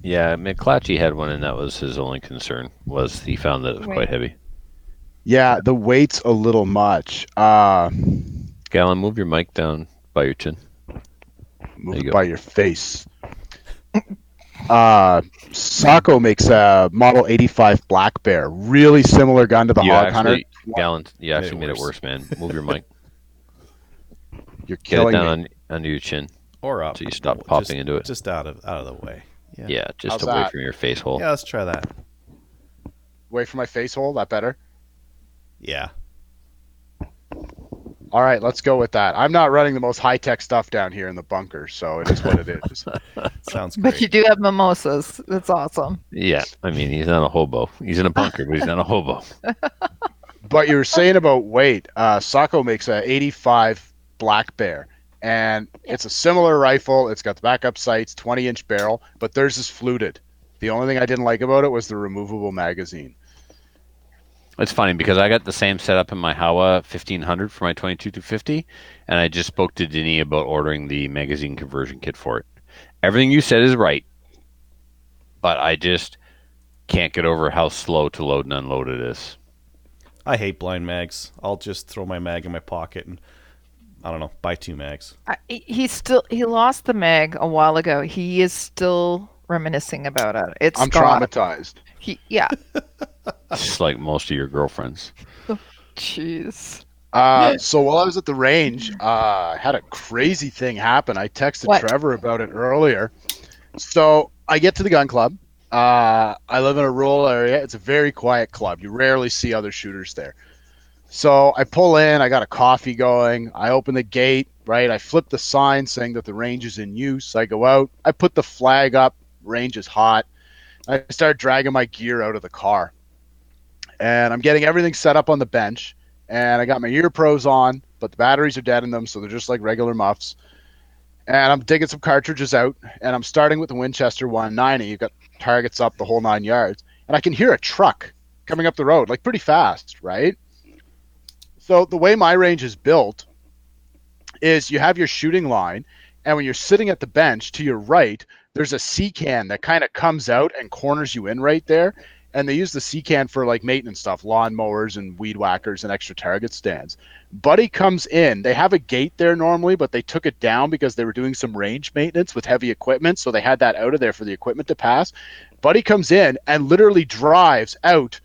Yeah, McClatchy had one, and that was his only concern, was he found that it was quite heavy. Yeah, the weight's a little much. Gallon, move your mic down by your chin. Move it by your face. Sako makes a Model 85 Black Bear. Really similar gun to the Hog Hunter. Gallon, you actually made it worse, man. Move your mic. You're killing Get it down me. under your chin. Or up. So you stop popping into it. Just out of the way. Yeah, just How's away that? from your face hole. Yeah, let's try that. Away from my face hole. That better? Yeah. All right, let's go with that. I'm not running the most high-tech stuff down here in the bunker, so it is what it is. Sounds great. But you do have mimosas. That's awesome. Yeah, I mean, he's not a hobo. He's in a bunker, but he's not a hobo. But you were saying about weight. Sako makes a 85 Black Bear, and it's a similar rifle. It's got the backup sights, 20-inch barrel, but theirs is fluted. The only thing I didn't like about it was the removable magazine. It's funny because I got the same setup in my Howa 1500 for my 22-50, and I just spoke to Denis about ordering the magazine conversion kit for it. Everything you said is right, but I just can't get over how slow to load and unload it is. I hate blind mags. I'll just throw my mag in my pocket, and I don't know, buy 2 mags. He lost the mag a while ago. He is still reminiscing about it. I'm traumatized. Yeah. Just like most of your girlfriends. Jeez. So while I was at the range, I had a crazy thing happen. I texted What? Trevor about it earlier. So I get to the gun club. I live in a rural area. It's a very quiet club. You rarely see other shooters there. So I pull in. I got a coffee going. I open the gate, right? I flip the sign saying that the range is in use. I go out. I put the flag up. Range is hot. I start dragging my gear out of the car. And I'm getting everything set up on the bench. And I got my ear pros on, but the batteries are dead in them, so they're just like regular muffs. And I'm digging some cartridges out, and I'm starting with the Winchester 190. You've got targets up the whole 9 yards. And I can hear a truck coming up the road, like pretty fast, right? So the way my range is built is you have your shooting line, and when you're sitting at the bench to your right, there's a C-can that kind of comes out and corners you in right there. And they use the C-can for like maintenance stuff, lawn mowers and weed whackers and extra target stands. Buddy comes in. They have a gate there normally, but they took it down because they were doing some range maintenance with heavy equipment. So they had that out of there for the equipment to pass. Buddy comes in and literally drives out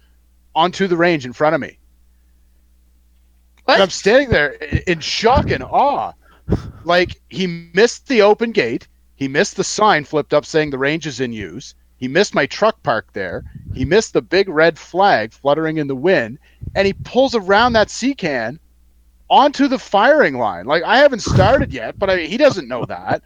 onto the range in front of me. What? And I'm standing there in shock and awe. Like, he missed the open gate. He missed the sign flipped up saying the range is in use. He missed my truck parked there. He missed the big red flag fluttering in the wind. And he pulls around that C-can onto the firing line. Like, I haven't started yet, but he doesn't know that.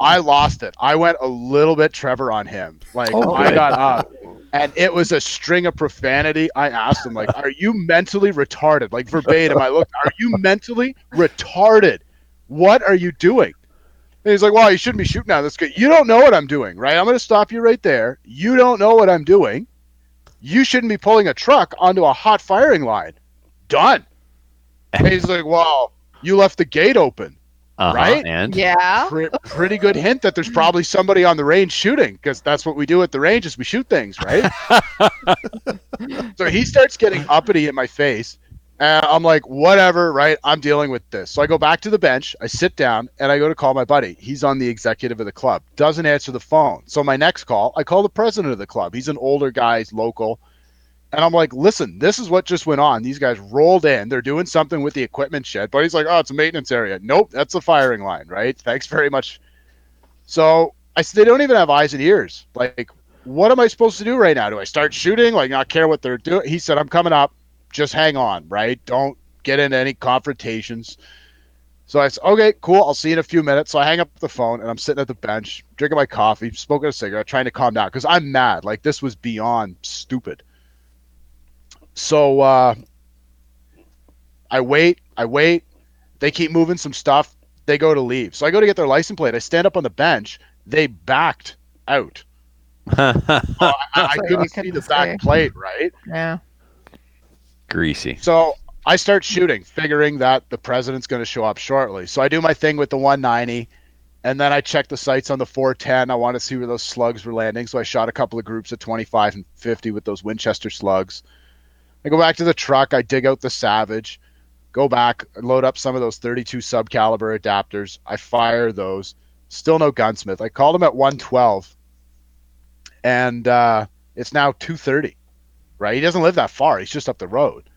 I lost it. I went a little bit Trevor on him. Like, I got up. And it was a string of profanity. I asked him, like, are you mentally retarded? Like, verbatim, I looked, are you mentally retarded? What are you doing? And he's like, well, you shouldn't be shooting at this guy. You don't know what I'm doing, right? I'm going to stop you right there. You don't know what I'm doing. You shouldn't be pulling a truck onto a hot firing line. Done. And he's like, well, you left the gate open, right? And Yeah. Pretty good hint that there's probably somebody on the range shooting, because that's what we do at the range is we shoot things, right? So he starts getting uppity in my face. And I'm like, whatever, right? I'm dealing with this. So I go back to the bench. I sit down, and I go to call my buddy. He's on the executive of the club. Doesn't answer the phone. So my next call, I call the president of the club. He's an older guy. He's local. And I'm like, listen, this is what just went on. These guys rolled in. They're doing something with the equipment shed. But he's like, oh, it's a maintenance area. Nope, that's the firing line, right? Thanks very much. So I said, they don't even have eyes and ears. Like, what am I supposed to do right now? Do I start shooting? Like, not care what they're doing? He said, I'm coming up. Just hang on, right? Don't get into any confrontations. So I said, okay, cool. I'll see you in a few minutes. So I hang up the phone, and I'm sitting at the bench, drinking my coffee, smoking a cigarette, trying to calm down because I'm mad. Like, this was beyond stupid. So I wait. They keep moving some stuff. They go to leave. So I go to get their license plate. I stand up on the bench. They backed out. I couldn't see the back plate, right? Yeah. greasy. So I start shooting, figuring that the president's going to show up shortly. So I do my thing with the 190, and then I check the sights on the 410. I want to see where those slugs were landing. So I shot a couple of groups at 25 and 50 with those Winchester slugs. I go back to the truck. I dig out the Savage, go back, load up some of those 32 sub-caliber adapters. I fire those. Still no gunsmith. I called him at 112, and it's now 2:30. Right? He doesn't live that far. He's just up the road.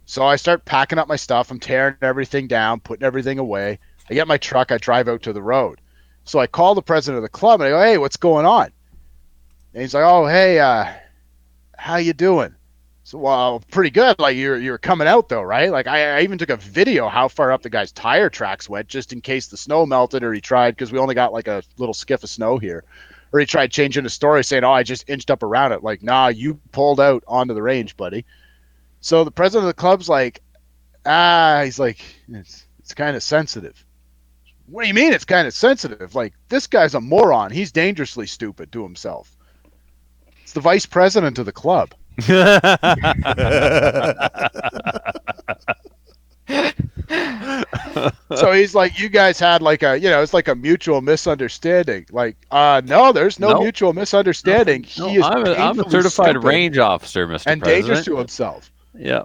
So I start packing up my stuff. I'm tearing everything down, putting everything away. I get my truck. I drive out to the road. So I call the president of the club, and I go, hey, what's going on? And he's like, oh, hey, how you doing? So, well, pretty good. Like, you're coming out, though, right? Like, I even took a video how far up the guy's tire tracks went just in case the snow melted, or he tried, because we only got like a little skiff of snow here. Or he tried changing the story saying, oh, I just inched up around it. Like, nah, you pulled out onto the range, buddy. So the president of the club's like, he's like, it's kind of sensitive. What do you mean it's kind of sensitive? Like, this guy's a moron. He's dangerously stupid to himself. It's the vice president of the club. So he's like, you guys had like it's like a mutual misunderstanding. Like, no, there's no mutual misunderstanding. I'm a certified range officer, Mr. and President. dangerous to himself. Yeah.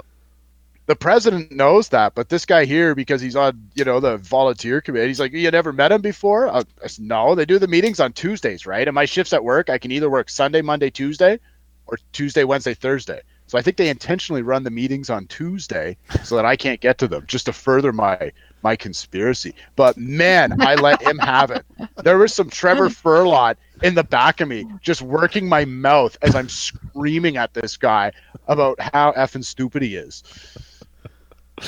the president knows that, but this guy here, because he's on, the volunteer committee, he's like, you never met him before? I said, no, they do the meetings on Tuesdays, right? And my shifts at work, I can either work Sunday, Monday, Tuesday, or Tuesday, Wednesday, Thursday. So I think they intentionally run the meetings on Tuesday so that I can't get to them, just to further my conspiracy. But man, I let him have it. There was some Trevor Furlot in the back of me, just working my mouth as I'm screaming at this guy about how effing stupid he is.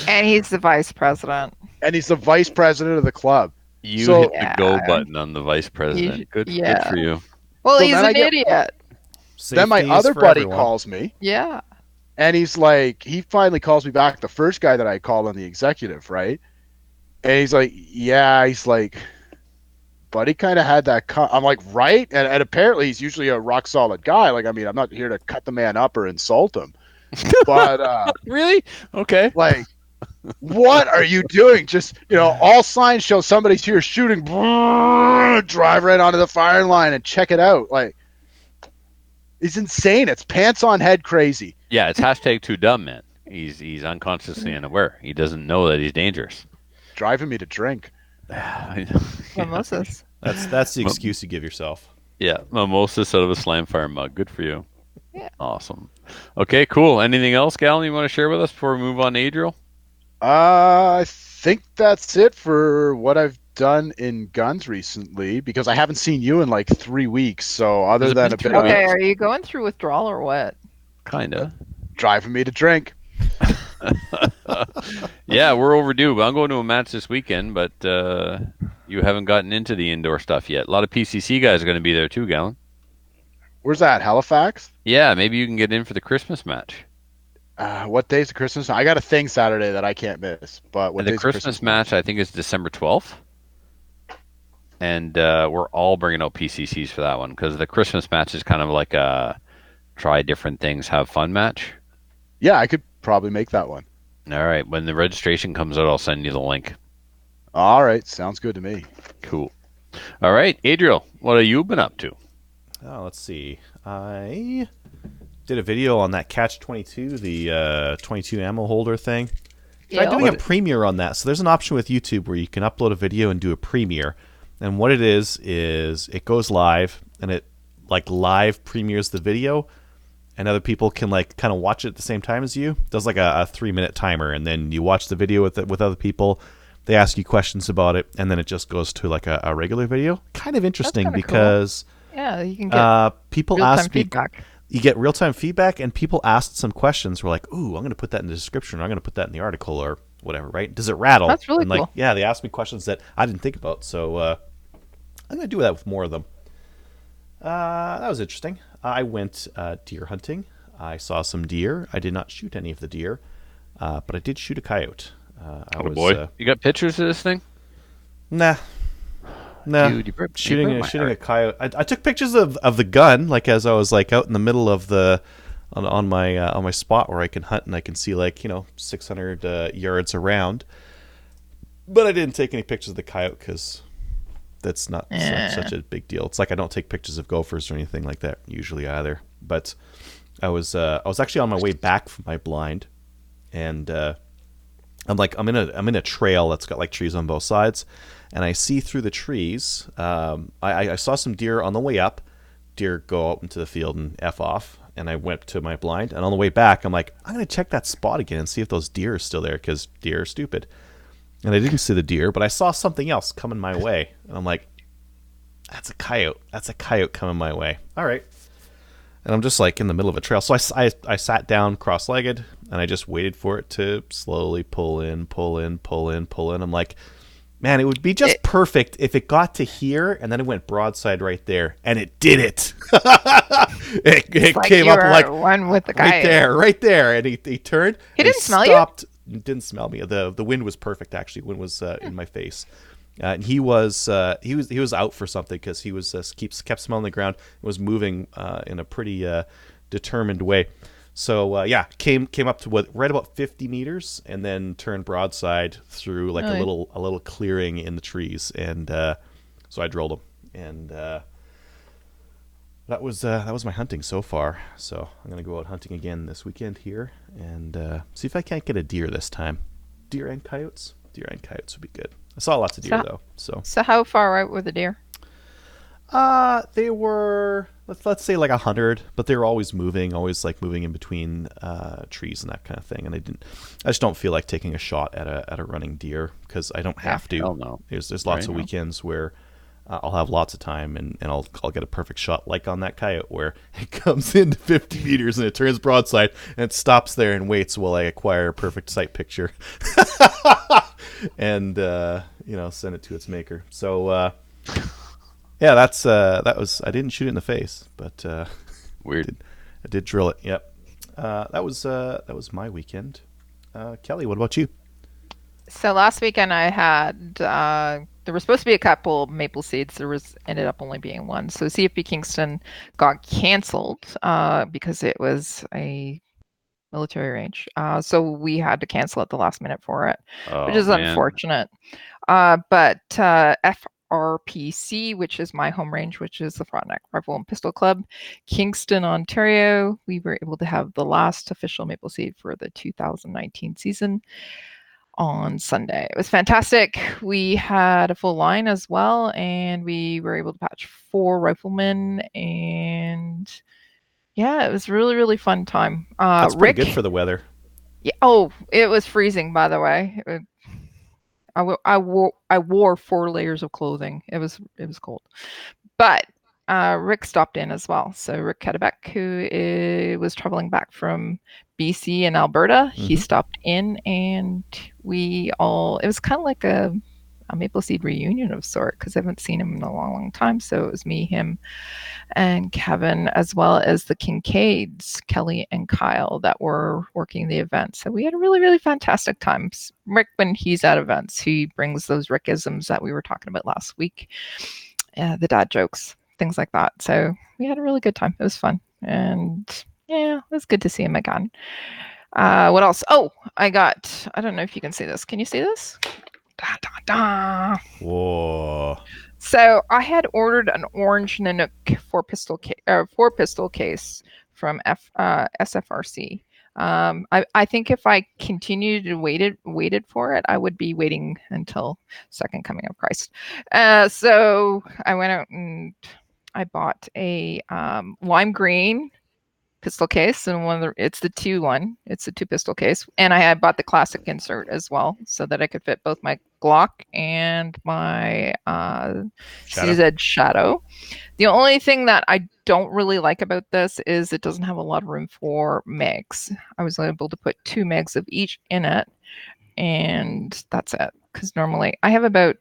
And he's the vice president. And he's the vice president of the club. You So- hit the go button on the vice president. Good for you. Well, So he's then an I get- idiot. Then my Safety is other for buddy everyone. calls me, Yeah. and he's like, he finally calls me back, the first guy that I called on the executive, right? And he's like, yeah, he's like, buddy kind of had that I'm like, right? And apparently he's usually a rock solid guy. Like, I mean, I'm not here to cut the man up or insult him. But Really? Okay. like, what are you doing? Just, all signs show somebody's here shooting. Drive right onto the firing line and check it out. Like, it's insane. It's pants on head crazy. Yeah, it's hashtag too dumb, man. He's unconsciously unaware. He doesn't know that he's dangerous. Driving me to drink. Mimosas. That's the excuse you give yourself. Yeah, mimosas out of a Slam Fire mug. Good for you. Yeah. Awesome. Okay, cool. Anything else, Galen, you want to share with us before we move on to Adriel? I think that's it for what I've done in guns recently, because I haven't seen you in like 3 weeks. So other Has it than been a bit 3 of Okay, are you going through withdrawal or what? Kinda. driving me to drink. Yeah, we're overdue. I'm going to a match this weekend, but you haven't gotten into the indoor stuff yet. A lot of PCC guys are going to be there too, Galen. Where's that? Halifax? Yeah, maybe you can get in for the Christmas match. What day's the Christmas? I got a thing Saturday that I can't miss. But what And the day's Christmas match, I think, is December 12th. And we're all bringing out PCCs for that one because the Christmas match is kind of like a try different things, have fun match. Yeah, I could probably make that one. All right. When the registration comes out, I'll send you the link. All right, sounds good to me. Cool. All right, Adriel, what have you been up to? Oh, let's see. I did a video on that Catch 22, the 22 ammo holder thing. Tried doing a premiere on that. So there's an option with YouTube where you can upload a video and do a premiere. And what it is it goes live and it like live premieres the video, and other people can like kind of watch it at the same time as you. It does like a 3-minute timer, and then you watch the video with other people. They ask you questions about it, and then it just goes to like a regular video. Kind of interesting kinda because Yeah, you can get people real-time ask me. feedback. You get real-time feedback, and people asked some questions. We're like, ooh, I'm going to put that in the description, or I'm going to put that in the article, or whatever, right? Does it rattle? That's really and like, cool. yeah, they asked me questions that I didn't think about, so I'm going to do that with more of them. That was interesting. I went deer hunting. I saw some deer. I did not shoot any of the deer, but I did shoot a coyote. You got pictures of this thing? Nah. Dude, you broke shooting my a heart. coyote. I took pictures of the gun, like as I was like out in the middle of the on my spot where I can hunt and I can see like 600 yards around. But I didn't take any pictures of the coyote because that's not such a big deal. It's like I don't take pictures of gophers or anything like that usually either. But I was actually on my way back from my blind, and I'm in a trail that's got like trees on both sides, and I see through the trees. I saw some deer on the way up. Deer go out into the field and F off, and I went to my blind. And on the way back, I'm like, I'm gonna check that spot again and see if those deer are still there, because deer are stupid. And I didn't see the deer, but I saw something else coming my way, and I'm like, that's a coyote. That's a coyote coming my way. All right. And I'm just like in the middle of a trail. So I sat down cross-legged, and I just waited for it to slowly pull in. I'm like, man, it would be just perfect if it got to here and then it went broadside right there. And it did it. it Like came you up were like one with the right guy. there. And he turned. He and didn't smell you? stopped. You? Didn't smell me. The wind was perfect, actually. Wind was in my face. And he was out for something, because he was kept smelling the ground. It was moving in a pretty determined way. So came up to right about 50 meters, and then turned broadside through like a little clearing in the trees, and so I drilled him. And that was my hunting so far. So I'm gonna go out hunting again this weekend here and see if I can't get a deer this time. Deer and coyotes. Deer and coyotes would be good. I saw lots of deer though. So how far out were the deer? They were let's say like 100, but they were always moving in between trees and that kind of thing. And I just don't feel like taking a shot at a running deer because I don't have to. Hell no. There's lots of weekends where I'll have lots of time and I'll get a perfect shot like on that coyote where it comes into 50 meters and it turns broadside and it stops there and waits while I acquire a perfect sight picture and send it to its maker. So yeah, that was I didn't shoot it in the face, but Weird. I did drill it. Yep. That was my weekend. Kelly, what about you? So last weekend I had there was supposed to be a couple of maple seeds. There ended up only being one. So CFB Kingston got canceled because it was a military range. So we had to cancel at the last minute for it, which is unfortunate. But FRPC, which is my home range, which is the Frontenac Rifle and Pistol Club, Kingston, Ontario, we were able to have the last official maple seed for the 2019 season on Sunday. It was fantastic. We had a full line as well, and we were able to patch 4 riflemen, and yeah, it was really, really fun time. That's pretty good for the weather. Yeah. Oh, it was freezing, by the way. I wore 4 layers of clothing. It was cold, but Rick stopped in as well. So Rick Kedebeck, who was traveling back from BC and Alberta, he stopped in, and it was kind of like a maple seed reunion of sort because I haven't seen him in a long, long time. So it was me, him, and Kevin, as well as the Kincaids, Kelly and Kyle, that were working the event. So we had a really, really fantastic time. Rick, when he's at events, he brings those Rickisms that we were talking about last week, the dad jokes, things like that. So we had a really good time. It was fun. And yeah, it was good to see him again. What else? Oh, I don't know if you can see this. Can you see this? Da, da, da. Whoa. So I had ordered an orange Nanook 4-pistol case from SFRC. I think if I continued to waited for it, I would be waiting until Second Coming of Christ. So I went out and I bought a lime green pistol case, and it's the 2 pistol case, and I had bought the classic insert as well so that I could fit both my Glock and my CZ Shadow. The only thing that I don't really like about this is it doesn't have a lot of room for mags. I was able to put 2 mags of each in it, and that's it. Because normally I have I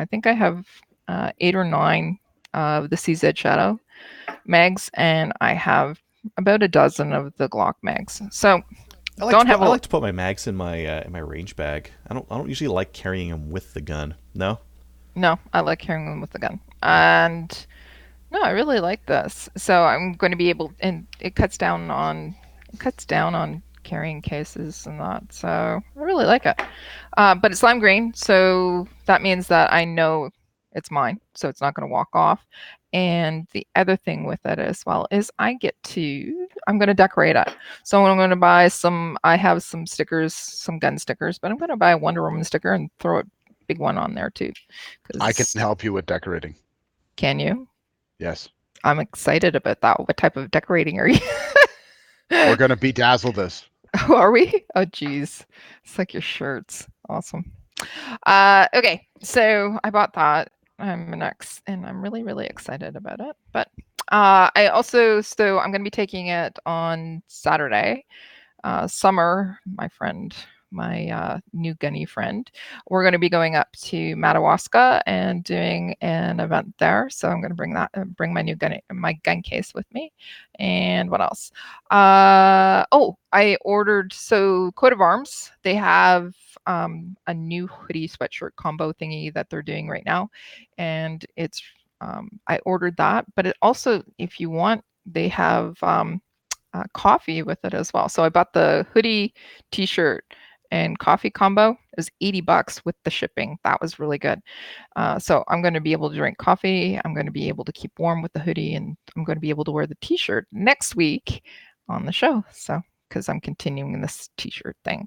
think I have 8 or 9 of the CZ Shadow mags, and I have about a dozen of the Glock mags. So I like to put my mags in my range bag. I don't usually like carrying them with the gun. No, I like carrying them with the gun, and no, I really like this. So I'm going to be able, and it cuts down on carrying cases and that. So I really like it. But it's lime green, so that means that I know it's mine, so it's not going to walk off. And the other thing with it as well is I'm going to decorate it. So I'm going to buy I have some stickers, some gun stickers, but I'm going to buy a Wonder Woman sticker and throw a big one on there too. I can help you with decorating. Can you? Yes. I'm excited about that. What type of decorating are you? We're going to bedazzle this. Oh, are we? Oh, geez. It's like your shirts. Awesome. Okay, so I bought that. I'm really, really excited about it. But I'm going to be taking it on Saturday. Summer, my friend, my new gunny friend, we're going to be going up to Madawaska and doing an event there. So I'm going to bring my gun case with me. And what else? I ordered, so Coat of Arms, they have a new hoodie sweatshirt combo thingy that they're doing right now. And it's, I ordered that, but it also, if you want, they have coffee with it as well. So I bought the hoodie, t-shirt, and coffee combo. It was $80 with the shipping. That was really good. So I'm going to be able to drink coffee. I'm going to be able to keep warm with the hoodie, and I'm going to be able to wear the t-shirt next week on the show. So because I'm continuing this t-shirt thing.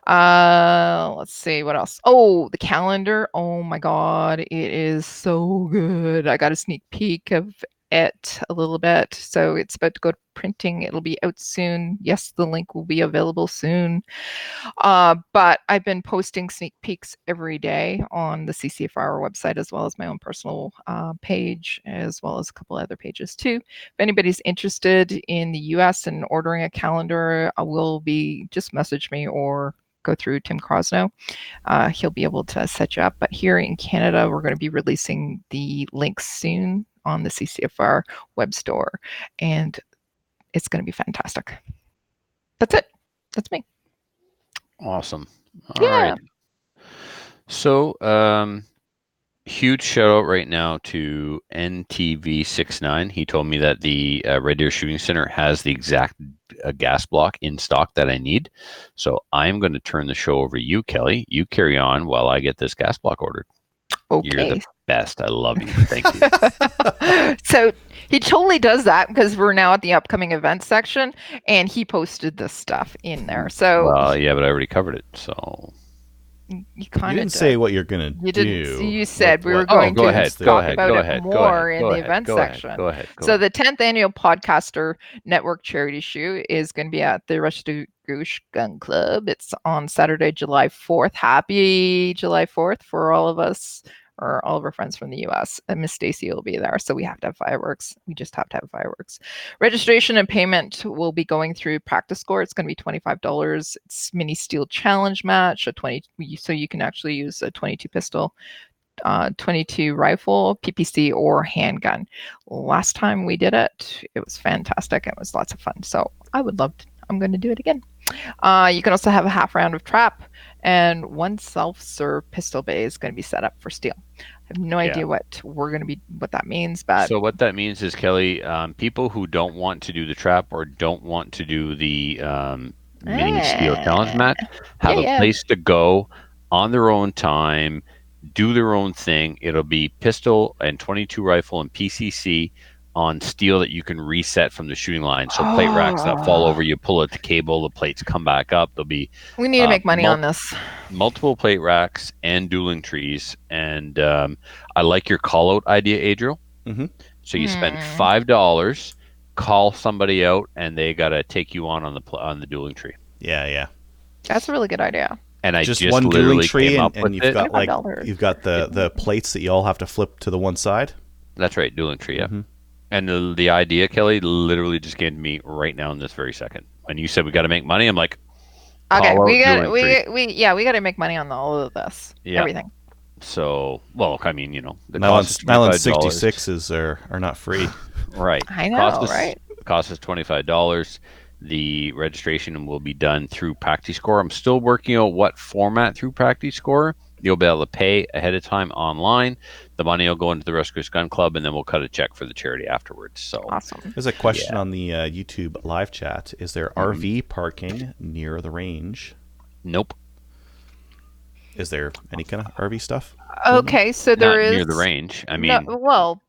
Let's see what else. Oh, the calendar. Oh my God, it is so good. I got a sneak peek of it a little bit. So it's about to go to printing. It'll be out soon. Yes, the link will be available soon. But I've been posting sneak peeks every day on the CCFR website, as well as my own personal page, as well as a couple other pages too. If anybody's interested in the US and ordering a calendar, I will be just message me or go through Tim Crosno. He'll be able to set you up. But here in Canada, we're going to be releasing the links soon on the CCFR web store, and it's going to be fantastic. That's it. That's me. Awesome. All right. So, huge shout out right now to NTV69. He told me that the Red Deer Shooting Center has the exact gas block in stock that I need. So I'm going to turn the show over to you, Kelly. You carry on while I get this gas block ordered. Okay. You're the best. I love you. Thank you. So he totally does that because we're now at the upcoming events section, and he posted this stuff in there. So Well, yeah, but I already covered it. So you kind You of didn't say what you're gonna You do. didn't. You said we were What- going go to ahead, talk go ahead, about go it ahead, go more ahead, in go the ahead, events go ahead, section. Go ahead. So the 10th annual Podcaster Network Charity Shoot is going to be at the Rush to Goosh Gun Club. It's on Saturday, July 4th. Happy July 4th for all of us, or all of our friends from the US. And Miss Stacy will be there, so we have to have fireworks. We just have to have fireworks. Registration and payment will be going through Practice Score. It's going to be $25. It's mini steel challenge match, so you can actually use a 22 pistol, 22 rifle, PPC, or handgun. Last time we did it, it was fantastic. It was lots of fun. So I'm going to do it again. You can also have a half round of trap, and one self-serve pistol bay is going to be set up for steel. I have no idea what that means, but So what that means is, Kelly, people who don't want to do the trap or don't want to do the mini steel challenge match have a place to go on their own time, do their own thing. It'll be pistol and 22 rifle and PCC on steel that you can reset from the shooting line. So plate racks that fall over, you pull at the cable, the plates come back up. There'll be we need to make money on this. Multiple plate racks and dueling trees. And I like your call out idea, Adriel. Mm-hmm. So you spend $5, call somebody out, and they got to take you on the dueling tree. Yeah. That's a really good idea. And I Just just one dueling literally tree, came up and with you've it. got like $25. you've got the plates that you all have to flip to the one side. That's right, dueling tree. Yeah. Mm-hmm. And the idea, Kelly, literally just came to me right now in this very second. When you said we got to make money, I'm like, Okay, call out we dueling tree. got to make money on all of this. Yeah. Everything. So, well, I mean, the Nylon cost is $25. 66s are not free. Right. I know, right? Cost is $25. The registration will be done through PractiScore. I'm still working out what format through PractiScore. You'll be able to pay ahead of time online. The money will go into the Rescue Gun Club, and then we'll cut a check for the charity afterwards. So Awesome. There's a question on the YouTube live chat. Is there RV parking near the range? Nope. Is there any kind of RV stuff? Okay, so Not there is near the range. I mean,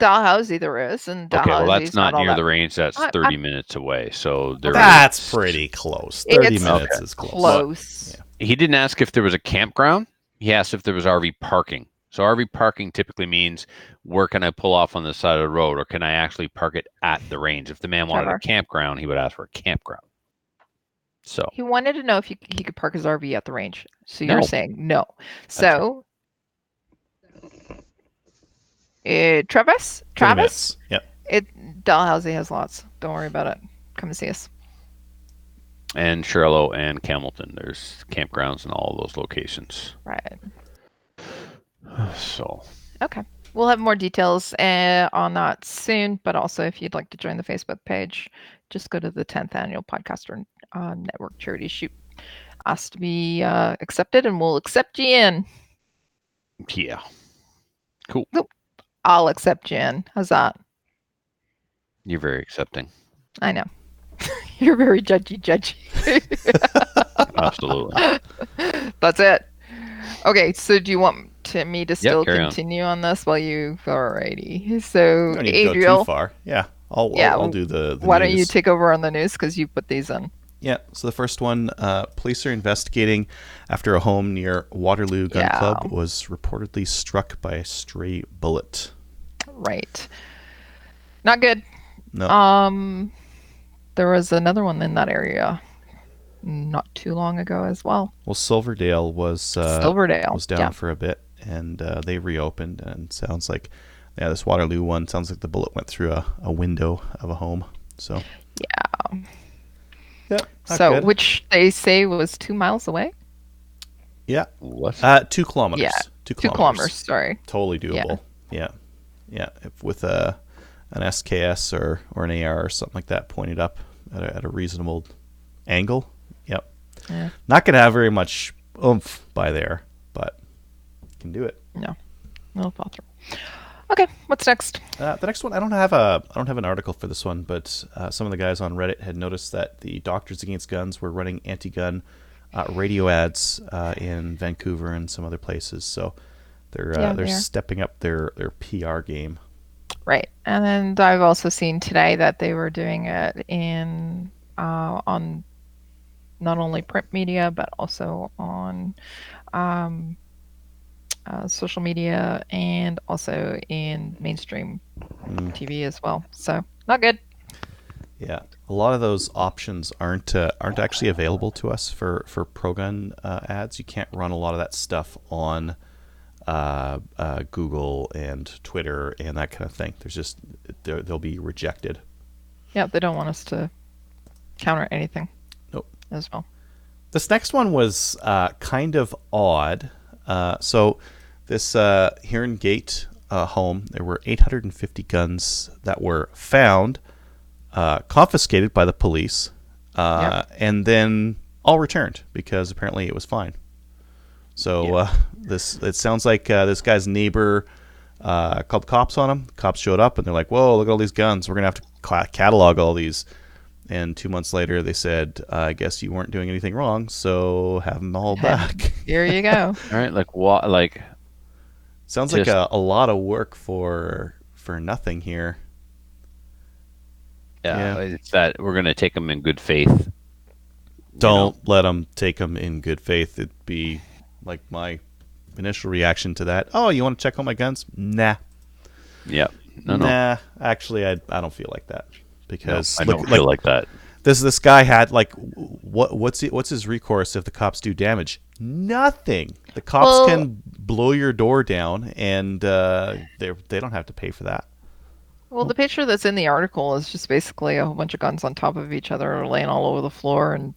Dalhousie there is, and okay, well, Dalhousie's that's not all near that- the range. That's I- 30 minutes away. So there That's is- pretty close. 30 It's minutes is close. close. He didn't ask if there was a campground. He asked if there was RV parking. So RV parking typically means where can I pull off on the side of the road, or can I actually park it at the range? If the man wanted Trevor. a campground, he would ask for a campground. So He wanted to know if he could park his RV at the range. So No. you're saying no. So, Travis, 30 minutes. Yep. Dalhousie has lots. Don't worry about it. Come and see us. and Sherlow and Camelton, there's campgrounds in all of those locations. Right. So Okay. We'll have more details on that soon, but also if you'd like to join the Facebook page, just go to the 10th Annual Podcaster Network Charity Shoot. Ask to be accepted, and we'll accept you in. yeah, cool. I'll accept you in. How's that? You're very accepting. I know. You're very judgy. Absolutely. That's it. Okay, so do you want me to still carry on. continue on this while you? Alrighty. So, You don't need to go too Adriel, far. Yeah, I'll yeah, do the why don't you news. take over on the news because you put these in? Yeah, so the first one, police are investigating after a home near Waterloo Gun Yeah. Club was reportedly struck by a stray bullet. Right. Not good. No. There was another one in that area not too long ago as well. Well, Silverdale was Silverdale. was down Yeah. for a bit, and they reopened, and sounds like, yeah, this Waterloo one sounds like the bullet went through a window of a home. So Yeah. yeah, not So, good. which they say was 2 miles away. Yeah, What? 2 kilometers. Yeah, 2 2 kilometers. Sorry. Totally doable. Yeah. If with an SKS or an AR or something like that pointed up at a reasonable angle. Yep. Yeah. Not gonna have very much oomph by there, but can do it. No bother. Okay, what's next? The next one, I don't have an article for this one, but some of the guys on Reddit had noticed that the Doctors Against Guns were running anti-gun radio ads in Vancouver and some other places. So they're they are. stepping up their PR game. Right, and then I've also seen today that they were doing it in on not only print media but also on social media and also in mainstream TV as well. So not good. Yeah, a lot of those options aren't actually available to us for pro-gun ads. You can't run a lot of that stuff on Google and Twitter and that kind of thing. There's just they'll be rejected. Yeah, they don't want us to counter anything. Nope. As well. This next one was kind of odd. So this Heron Gate home, there were 850 guns that were found, confiscated by the police, and then all returned because apparently it was fine. So it sounds like this guy's neighbor called the cops on him. Cops showed up and they're like, "Whoa, look at all these guns. We're gonna have to catalog all these." And 2 months later, they said, "I guess you weren't doing anything wrong, so have them all back." Here you go. All right, like what? Like Sounds just- like a lot of work for nothing here. yeah, Yeah. it's that we're gonna take them in good faith. Don't let them take them in good faith. It'd be like my initial reaction to that. Oh, you want to check all my guns? Nah. Yeah. No. Nah. Actually, I don't feel like that because I don't feel like that. this guy had like what's his recourse if the cops do damage? Nothing. The cops can blow your door down, and they don't have to pay for that. Well, the picture that's in the article is just basically a whole bunch of guns on top of each other, laying all over the floor, and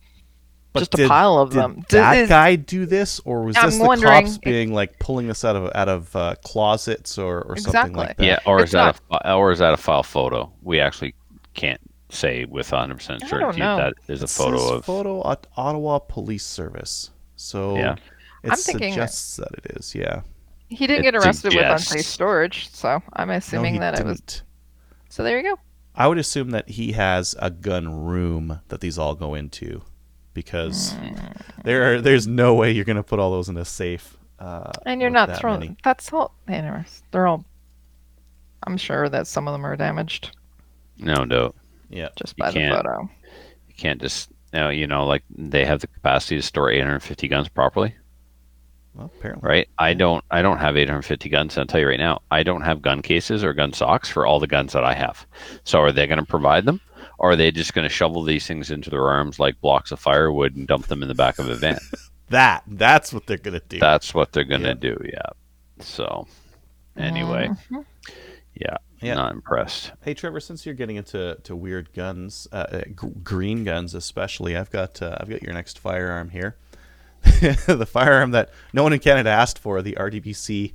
just a pile of them. Did that guy do this, or was I'm this the wondering cops being like pulling this out of closets or something like that? Yeah, or It's is that a file photo? We actually can't say with 100% certainty know. that is a It photo says of. photo at Ottawa Police Service. So Yeah. it I'm thinking suggests that it is. Yeah. He didn't It get arrested with suggests- unsafe storage, so I'm assuming No, he that it was. didn't. So there you go. I would assume that he has a gun room that these all go into, because there's no way you're going to put all those in a safe. And you're with not that throwing. many. That's all. Anyways, they're all. I'm sure that some of them are damaged No, no. Yeah. just You by the can't. photo. You can't just. Like they have the capacity to store 850 guns properly, Well, apparently. right? I don't have 850 guns. I'll tell you right now, I don't have gun cases or gun socks for all the guns that I have. So are they going to provide them? Or are they just going to shovel these things into their arms like blocks of firewood and dump them in the back of a van? That's what they're going to do. That's what they're going to Yeah. do, yeah. So, anyway, yeah, Yeah. not impressed. Hey Trevor, since you're getting into weird guns, green guns especially, I've got your next firearm here. The firearm that no one in Canada asked for, the RDBC,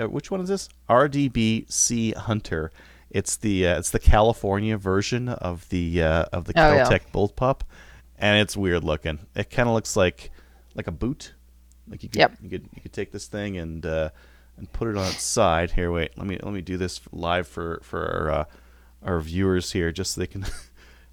which one is this? RDBC Hunter. It's the California version of the Kel-Tec bullpup, and it's weird looking. It kind of looks like a boot. Like you could take this thing and put it on its side. Here, wait, let me do this live for our viewers here, just so they can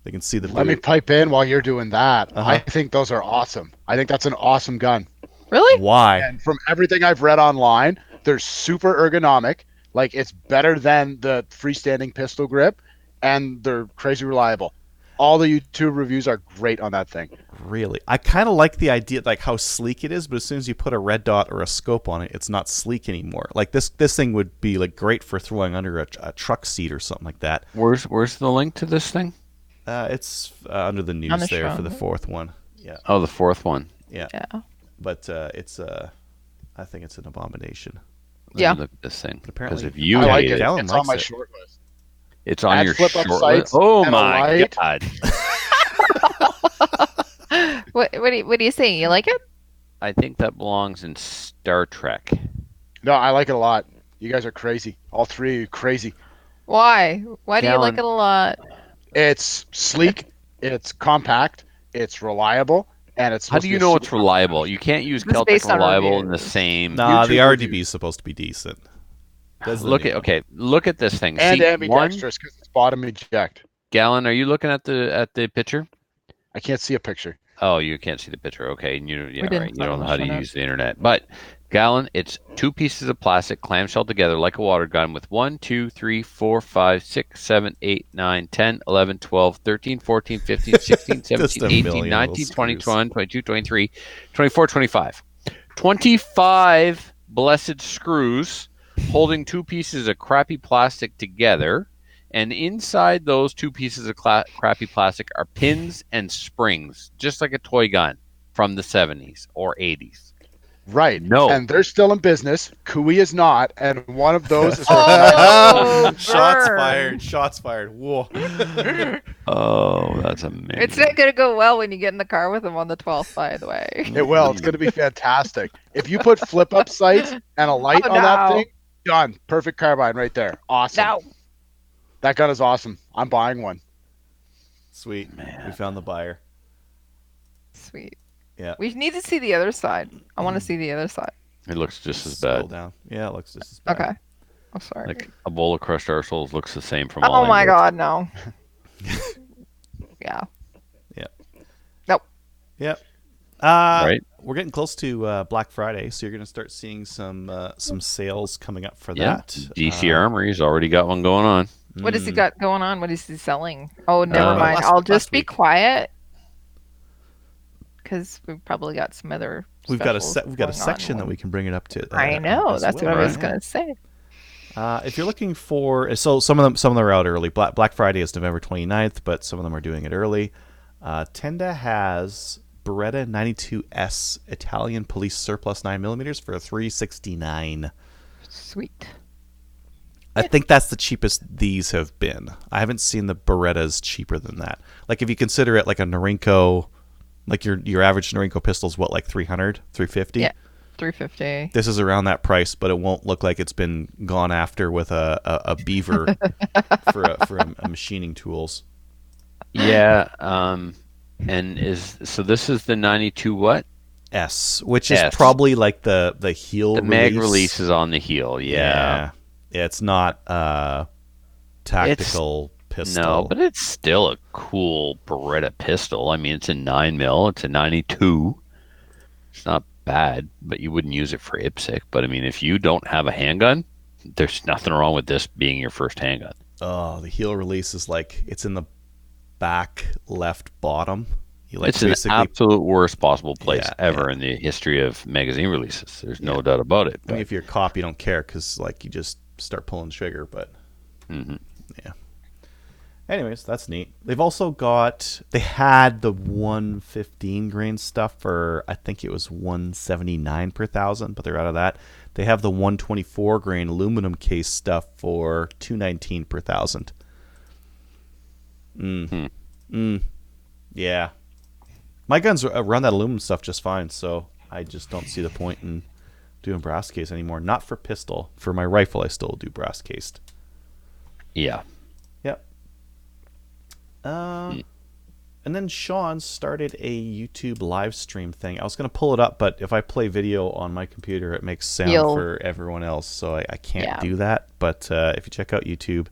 They can see the Let me boot. pipe in while you're doing that. Uh-huh. I think those are awesome. I think that's an awesome gun. Really? Why? And from everything I've read online, they're super ergonomic. Like, it's better than the freestanding pistol grip, and they're crazy reliable. All the YouTube reviews are great on that thing. Really? I kind of like the idea, like how sleek it is, but as soon as you put a red dot or a scope on it, it's not sleek anymore. Like this thing would be like great for throwing under a truck seat or something like that. Where's the link to this thing? It's under the news On the there show. for the fourth one. Yeah, Oh, the fourth one. yeah. Yeah. But it's I think it's an abomination. Let me Yeah. look at this thing. Apparently- Because if you I like hate it. it, Gallon It's on likes my it. short list. it's on Add your flip-up short sights list. Oh and a my light. god! What do you say? You like it? I think that belongs in Star Trek. No, I like it a lot. You guys are crazy. All three of you crazy. Why? Why do you like Gallon. it a lot? It's sleek, it's compact, it's reliable, and it's How do you know it's reliable? You can't use It's Celtic based on reliable in the reviews. same. Nah, the YouTube RDB reviews. is supposed to be decent. That's the Look new at one. okay. Look at this thing. and See, one ambidextrous because it's bottom eject. Gallon. Are you looking at the picture? I can't see a picture. Oh, you can't see the picture. Okay, and you didn't right. You put it don't on know the how to show notes. use the internet. But Gallon, it's two pieces of plastic clamshell together like a water gun with 1, 2, 3, 4, 5, 6, 7, 8, 9, 10, 11, 12, 13, 14, 15, 16, Just 17, a 18, million 19, little 20, screws. 21, 22, 23, 24, 25. 25 blessed screws holding two pieces of crappy plastic together. And inside those two pieces of crappy plastic are pins and springs, just like a toy gun from the 70s or 80s. Right. No. And they're still in business. Kui is not, and one of those is Oh, Shots burn. fired! Shots fired! Whoa! Oh, that's amazing. It's not gonna go well when you get in the car with him on the 12th, by the way. It will. It's going to be fantastic. If you put flip-up sights and a light Oh, on that no. thing, done. Perfect carbine right there. Awesome. No. That gun is awesome. I'm buying one. Sweet, we found the buyer. Sweet. Yeah. We need to see the other side. I want to see the other side. It looks just as Scroll bad. down. Yeah, it looks just as bad. Okay. I'm sorry. Like a bowl of crushed arseholes looks the same from all Oh my angles. god, no. Yeah. Yep. Right? We're getting close to Black Friday, so you're going to start seeing some sales coming up for Yeah. that. DC Armory's already got one going on. What has he got going on? What is he selling? Oh, never Uh, mind. last- I'll just last be week. quiet because we've probably got some other. We've got a specials we've got a going on. section that we can bring it up to. I know. as That's well, what I was right? gonna say. If you're looking for, so some of them are out early. Black Friday is November 29th, but some of them are doing it early. Tenda has Beretta 92S Italian Police Surplus 9mm for $369. Sweet. I think that's the cheapest these have been. I haven't seen the Berettas cheaper than that. Like if you consider it like a Norinco, like your average Norinco pistol is what, like 300, 350? Yeah. 350. This is around that price, but it won't look like it's been gone after with a beaver for a machining tools. Yeah. And so this is the 92 what? S, which is S. probably like the heel The mag release is on the heel. Yeah. Yeah, it's not tactical pistol. No, but it's still a cool Beretta pistol. I mean, it's a 9mm. It's a 92. It's not bad, but you wouldn't use it for IPSC. But I mean, if you don't have a handgun, there's nothing wrong with this being your first handgun. Oh, the heel release is like it's in the back left bottom. You It's an basically. absolute worst possible place Yeah, ever in the history of magazine releases. There's no doubt about it. I mean, if you're a cop, you don't care because like you just start pulling the trigger. But Mhm. yeah. Anyways, that's neat. They've also got. They had the 115 grain stuff for I think it was 179 per thousand, but they're out of that. They have the 124 grain aluminum case stuff for 219 per thousand. Yeah. My guns run that aluminum stuff just fine, so I just don't see the point in doing brass case anymore. Not for pistol. For my rifle, I still do brass cased. Yeah. Yep. And then Sean started a YouTube live stream thing. I was going to pull it up, but if I play video on my computer, it makes sound You'll- for everyone else, so I can't Yeah. do that. But if you check out YouTube,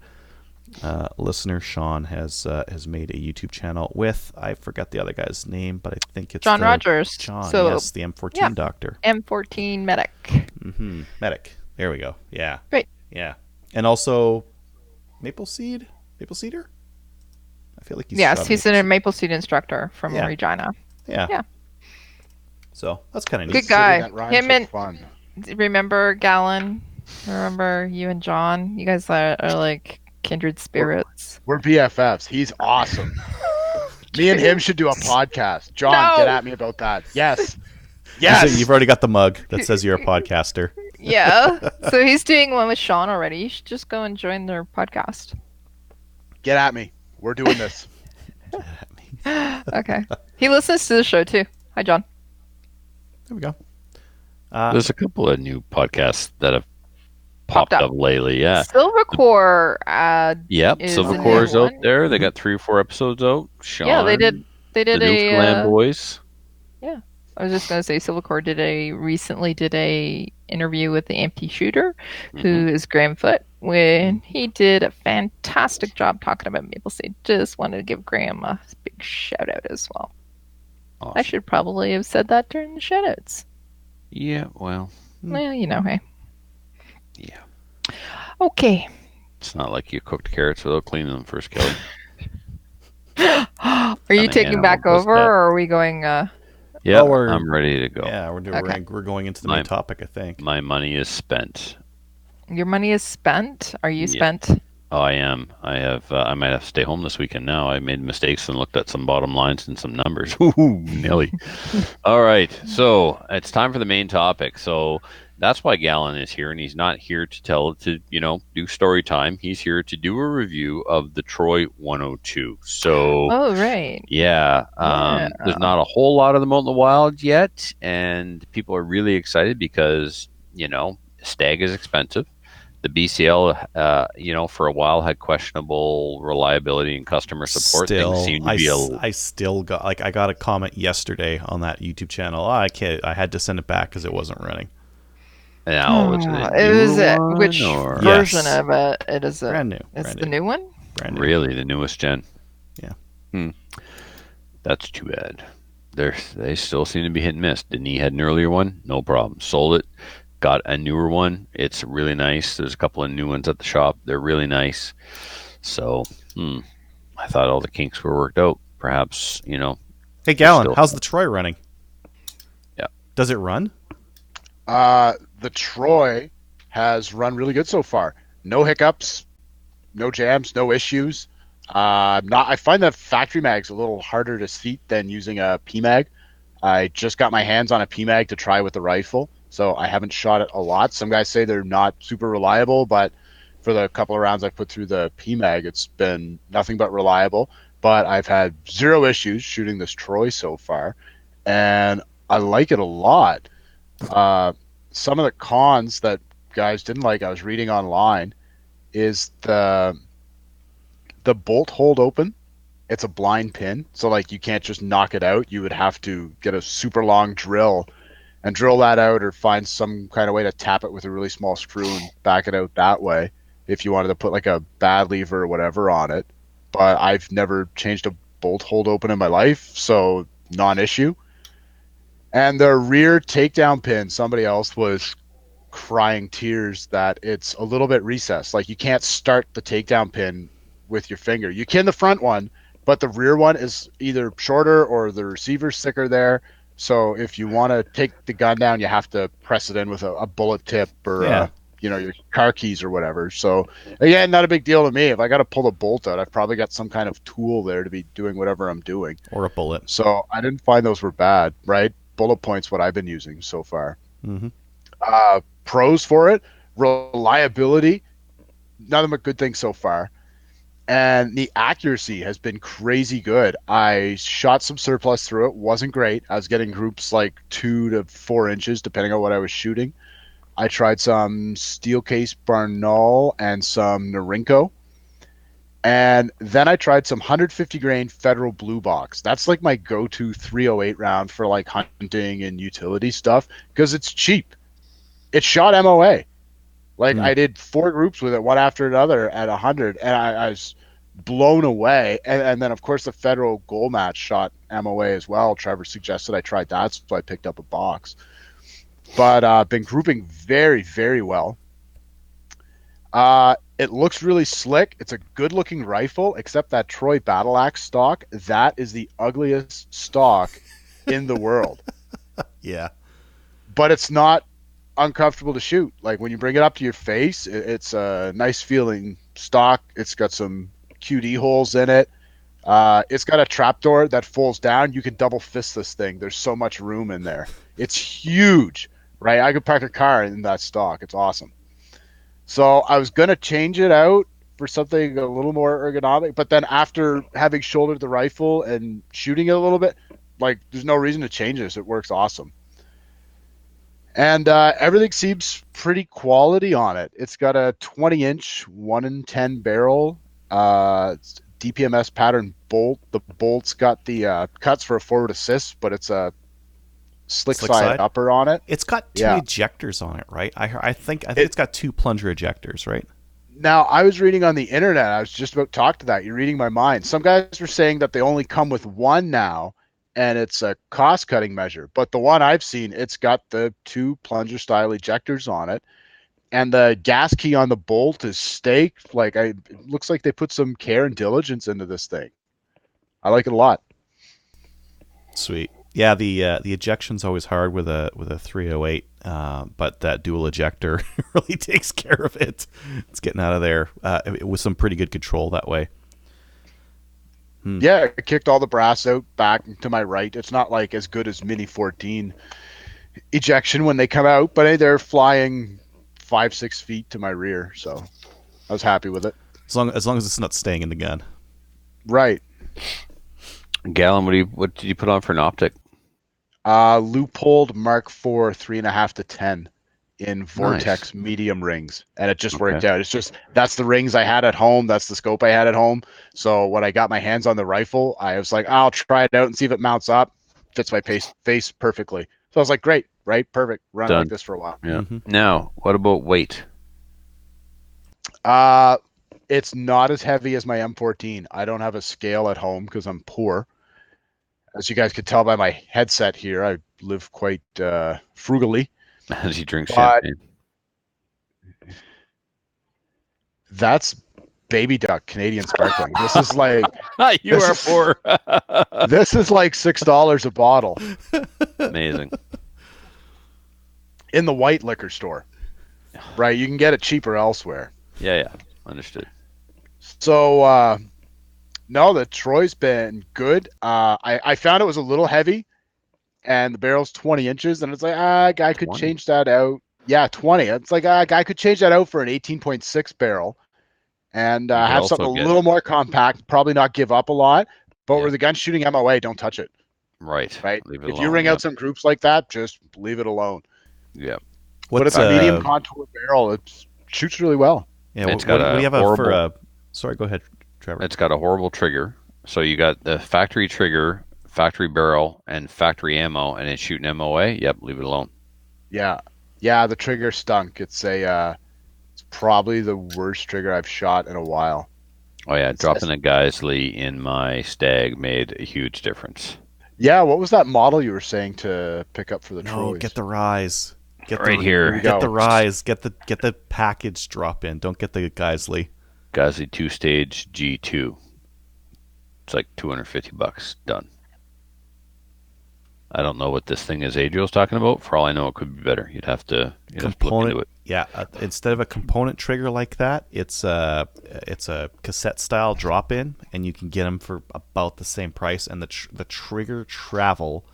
listener Sean has made a YouTube channel with, I forgot the other guy's name, but I think it's John Rogers. John, So, yes, the M14 yeah. doctor. M14 medic. Mm-hmm. Medic. There we go. Yeah. Great. Yeah. And also Maple Cedar? I feel like he's Yes, he's a Maple Seed instructor from Yeah. Regina. Yeah. Yeah. So that's kind of neat. Good guy. That rhymes Him with and fun. remember Gallon? Remember you and John? You guys are like kindred spirits. We're BFFs. He's awesome. Me and him should do a podcast. John, No! get at me about that. Yes. Yes. You've already got the mug that says you're a podcaster. Yeah. So he's doing one with Sean already. You should just go and join their podcast. Get at me. We're doing this. Okay. He listens to the show too. Hi, John. There we go. There's a couple of new podcasts that have Popped popped up. up lately. Yeah. Silvercore. Yep. Is a new Silvercore's out one. there. They got 3 or 4 episodes out. Sean, Yeah, they did. They the did Newfoundland boys. I was just gonna say Silvercore recently did a interview with the amputee shooter, who is Graham Foote, when he did a fantastic job talking about Maple Seed. Just wanted to give Graham a big shout out as well. I Awesome. should probably have said that during the shout outs. Yeah. Well. Well, you know, hey. Yeah. Okay. It's not like you cooked carrots without cleaning them first, Kelly. Are you An taking animal back does over, that. or are we going? Yeah, we're- I'm ready to go. Yeah, Okay. we're going into the main topic, I think. My money is spent. Your money is spent. Are you Yeah. spent? Oh, I am. I have. I might have to stay home this weekend now. I made mistakes and looked at some bottom lines and some numbers. Ooh, Nelly. All right, so it's time for the main topic. So that's why Gallon is here, and he's not here to do story time. He's here to do a review of the Troy 102. So. Oh, right. Yeah, there's not a whole lot of them out in the wild yet, and people are really excited because Stag is expensive. The BCL, for a while had questionable reliability and customer support. Things seem to be I still got I got a comment yesterday on that YouTube channel. I had to send it back because it wasn't running. now. Which or version Yes. of it? It is Brand new. It's brand the new one. Brand new. really the newest gen? Yeah. That's too bad. They still seem to be hit and miss. Denis had an earlier one, no problem. Sold it. Got a newer one. It's really nice. There's a couple of new ones at the shop. They're really nice. So, I thought all the kinks were worked out. Perhaps, Hey, Gallon, Still- how's the Troy running? Yeah. Does it run? The Troy has run really good so far. No hiccups, no jams, no issues. I find the factory mag's a little harder to seat than using a PMag. I just got my hands on a PMag to try with the rifle, so I haven't shot it a lot. Some guys say they're not super reliable, but for the couple of rounds I've put through the PMag, it's been nothing but reliable. But I've had zero issues shooting this Troy so far, and I like it a lot. Some of the cons that guys didn't like, I was reading online, is the bolt hold open. It's a blind pin, so like you can't just knock it out. You would have to get a super long drill and drill that out, or find some kind of way to tap it with a really small screw and back it out that way if you wanted to put like a bad lever or whatever on it. But I've never changed a bolt hold open in my life, so non-issue. And the rear takedown pin, somebody else was crying tears that it's a little bit recessed. Like you can't start the takedown pin with your finger. You can the front one, but the rear one is either shorter or the receiver's thicker there. So if you want to take the gun down, you have to press it in with a bullet tip or Yeah. your car keys or whatever. So again, not a big deal to me. If I got to pull the bolt out, I've probably got some kind of tool there to be doing whatever I'm doing. Or a bullet? So I didn't find those were bad, right? Bullet point's what I've been using so far. Mm-hmm. Pros for it: reliability, nothing but good things so far. And the accuracy has been crazy good. I shot some surplus through it. Wasn't great. I was getting groups like 2 to 4 inches, depending on what I was shooting. I tried some Steelcase Barnaul and some Norinco. And then I tried some 150 grain Federal Blue Box. That's like my go-to 308 round for like hunting and utility stuff because it's cheap. It shot MOA. Like I did 4 groups with it, one after another at 100, and I was blown away. And then of course the federal goal match shot MOA as well. Trevor suggested I tried that, so I picked up a box. But been grouping very, very well. It looks really slick. It's a good-looking rifle, except that Troy Battle Axe stock. That is the ugliest stock in the world. Yeah. But it's not uncomfortable to shoot. Like when you bring it up to your face, it's a nice feeling stock. It's got some QD holes in it. It's got a trapdoor that folds down. You can double fist this thing. There's so much room in there. It's huge, right? I could park a car in that stock. It's awesome. So I was going to change it out for something a little more ergonomic, but then after having shouldered the rifle and shooting it a little bit, like there's no reason to change this. It works awesome. And everything seems pretty quality on it. It's got a 20-inch 1 in 10 barrel, DPMS pattern bolt. The bolt's got the cuts for a forward assist, but it's a slick side upper on it. It's got 2 ejectors on it, right? I think it's got 2 plunger ejectors, right? Now, I was reading on the internet. I was just about to talk to that. You're reading my mind. Some guys were saying that they only come with one now, and it's a cost-cutting measure. But the one I've seen, it's got the 2 plunger-style ejectors on it, and the gas key on the bolt is staked. Like it looks like they put some care and diligence into this thing. I like it a lot. Sweet. Yeah, the ejection's always hard with a 308, but that dual ejector really takes care of it. It's getting out of there with some pretty good control that way. Yeah, it kicked all the brass out back to my right. It's not like as good as Mini 14 ejection when they come out, but hey, they're flying 5-6 feet to my rear, so I was happy with it. As long as it's not staying in the gun. Right. Gallon, what did you put on for an optic? Leupold Mark IV 3.5 to 10 in Vortex medium rings, and it just worked out. It's just that's the rings I had at home. That's the scope I had at home. So when I got my hands on the rifle, I was like, I'll try it out and see if it mounts up. Fits my face perfectly. So I was like, great, right, perfect. Run like this for a while. Yeah. Now, what about weight? It's not as heavy as my M14. I don't have a scale at home because I'm poor. As you guys could tell by my headset here, I live quite frugally. As you drink champagne. That's Baby Duck Canadian Sparkling. This is like you are poor. This is like $6 a bottle. Amazing. In the white liquor store, right? You can get it cheaper elsewhere. Yeah, understood. So no, the Troy's been good. I found it was a little heavy, and the barrel's 20 inches, and it's like, a guy could 20. change that out. Yeah, 20. It's like a guy could change that out for an 18.6 barrel, and have something a little more compact. Probably not give up a lot, but with the gun shooting MOA, don't touch it. Right. If you ring out some groups like that, just leave it alone. Yeah. But it's a medium contour barrel. It shoots really well. Yeah. What do you have for a? Sorry, go ahead, Trevor. It's got a horrible trigger. So you got the factory trigger, factory barrel, and factory ammo, and it's shooting MOA. Yep, leave it alone. Yeah. The trigger stunk. It's probably the worst trigger I've shot in a while. Oh yeah, dropping a Geisley in my Stag made a huge difference. Yeah, what was that model you were saying to pick up for the Troys? Get the Rise. Here. Get the Rise. Get the package drop in. Don't get the Geisley. Geisley 2-stage G2. It's like $250. Done. I don't know what this thing is Adriel's talking about. For all I know, it could be better. You'd have to look into it. Yeah, instead of a component trigger like that, it's a cassette style drop in, and you can get them for about the same price, and the trigger travel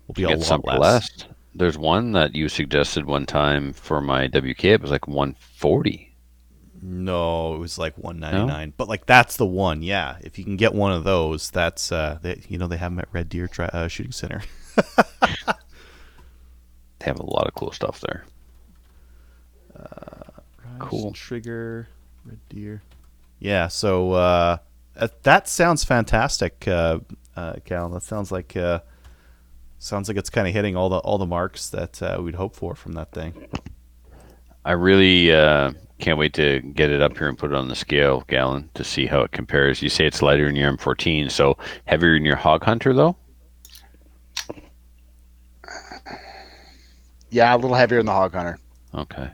will be a lot less. There's one that you suggested one time for my WK. It was like $140. No, it was like $199. No? But like that's the one. Yeah, if you can get one of those, that's they have them at Red Deer Shooting Center. They have a lot of cool stuff there. Cool trigger, Red Deer. Yeah, so that sounds fantastic, Cal. That sounds like it's kind of hitting all the marks that we'd hope for from that thing. I really can't wait to get it up here and put it on the scale, Gallon, to see how it compares. You say it's lighter in your M14, so heavier in your Hog Hunter, though? Yeah, a little heavier in the Hog Hunter. Okay.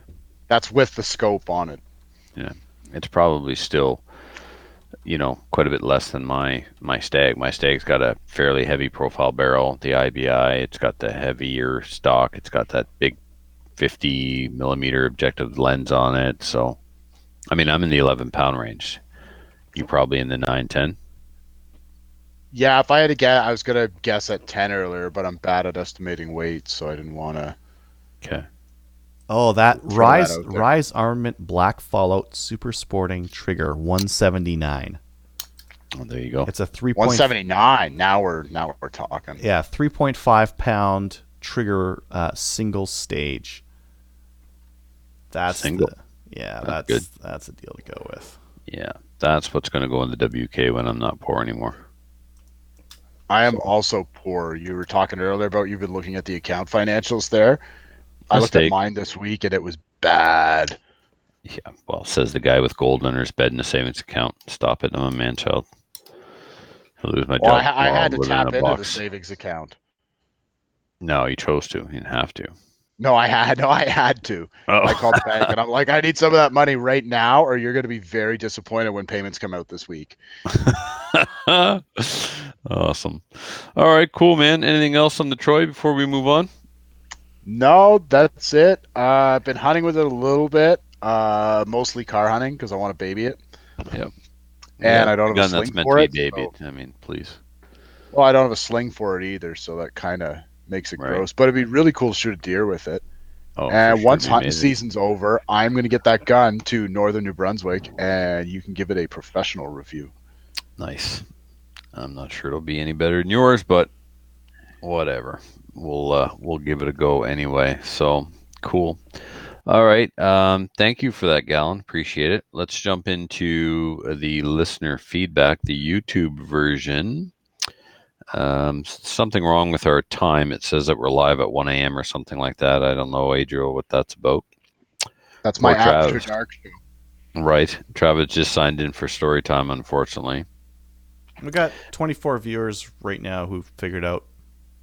That's with the scope on it. Yeah. It's probably still, quite a bit less than my Stag. My Stag's got a fairly heavy profile barrel, the IBI. It's got the heavier stock. It's got that big 50 millimeter objective lens on it. So, I mean, I'm in the 11-pound range. You probably in the 9-10. Yeah, if I had to guess, I was gonna guess at 10 earlier, but I'm bad at estimating weight, so I didn't want to. Okay. Oh, that Throw that Rise out there. Rise Armament Black Fallout Super Sporting Trigger 179. Well, there you go. It's a 179. Now we're talking. Yeah, 3.5 pound trigger, single stage. That's Single. that's good. That's a deal to go with. Yeah, that's what's going to go in the WK when I'm not poor anymore. I am also poor. You were talking earlier about you've been looking at the account financials there. I looked at Mistake. mine this week and it was bad. Yeah, well, says the guy with gold under his bed in a savings account. Stop it, I'm a man child. I'll lose my Well, job. I had to living in tap a into the box. savings account. No, you chose to. You didn't have to. No, I had to. I called the bank and I'm like, I need some of that money right now, or you're going to be very disappointed when payments come out this week. Awesome. All right, cool, man. Anything else on the Troy before we move on? No, that's it. I've been hunting with it a little bit, mostly car hunting because I want to baby it. Yep. And I don't have a gun sling that's meant for to it. be babied. So, I mean, please. well, I don't have a sling for it either, so that kind of makes it Right. gross. But it'd be really cool to shoot a deer with it. Oh, And for sure, once it'd be hunting amazing. season's over, I'm going to get that gun to northern New Brunswick, and you can give it a professional review. Nice. I'm not sure it'll be any better than yours, but whatever. We'll give it a go anyway. So cool. All right. Thank you for that, Gallon. Appreciate it. Let's jump into the listener feedback, the YouTube version. Something wrong with our time. It says that we're live at 1 a.m. or something like that. I don't know, Adriel, what that's about. That's my Poor After Travis. Dark show. Right. Travis just signed in for story time, unfortunately. We got 24 viewers right now who've figured out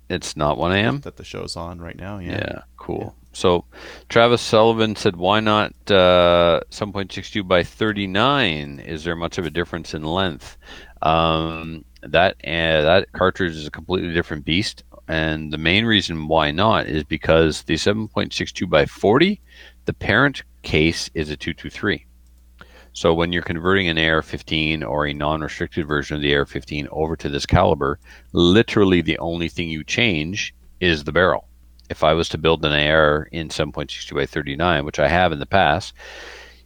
It's not 1 a.m.? that the show's on right now. Yeah, cool. So Travis Sullivan said, why not 7.62 by 39? Is there much of a difference in length? That cartridge is a completely different beast. And the main reason why not is because the 7.62 by 40, the parent case is a 223. So when you're converting an AR-15 or a non-restricted version of the AR-15 over to this caliber, literally the only thing you change is the barrel. If I was to build an AR in 7.62 by 39, which I have in the past,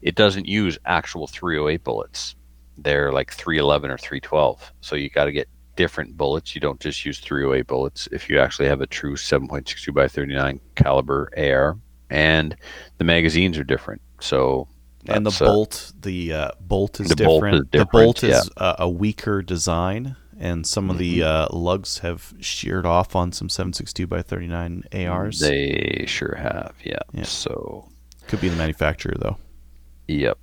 it doesn't use actual 308 bullets. They're like 311 or 312. So you got to get different bullets. You don't just use 308 bullets if you actually have a true 7.62 by 39 caliber AR. And the magazines are different. So And the that's, bolt is the bolt different. is The different, bolt is a weaker design, and some of the lugs have sheared off on some 7.62 by 39 ARs. They sure have, yeah. Yeah. So, Could be the manufacturer though. yep.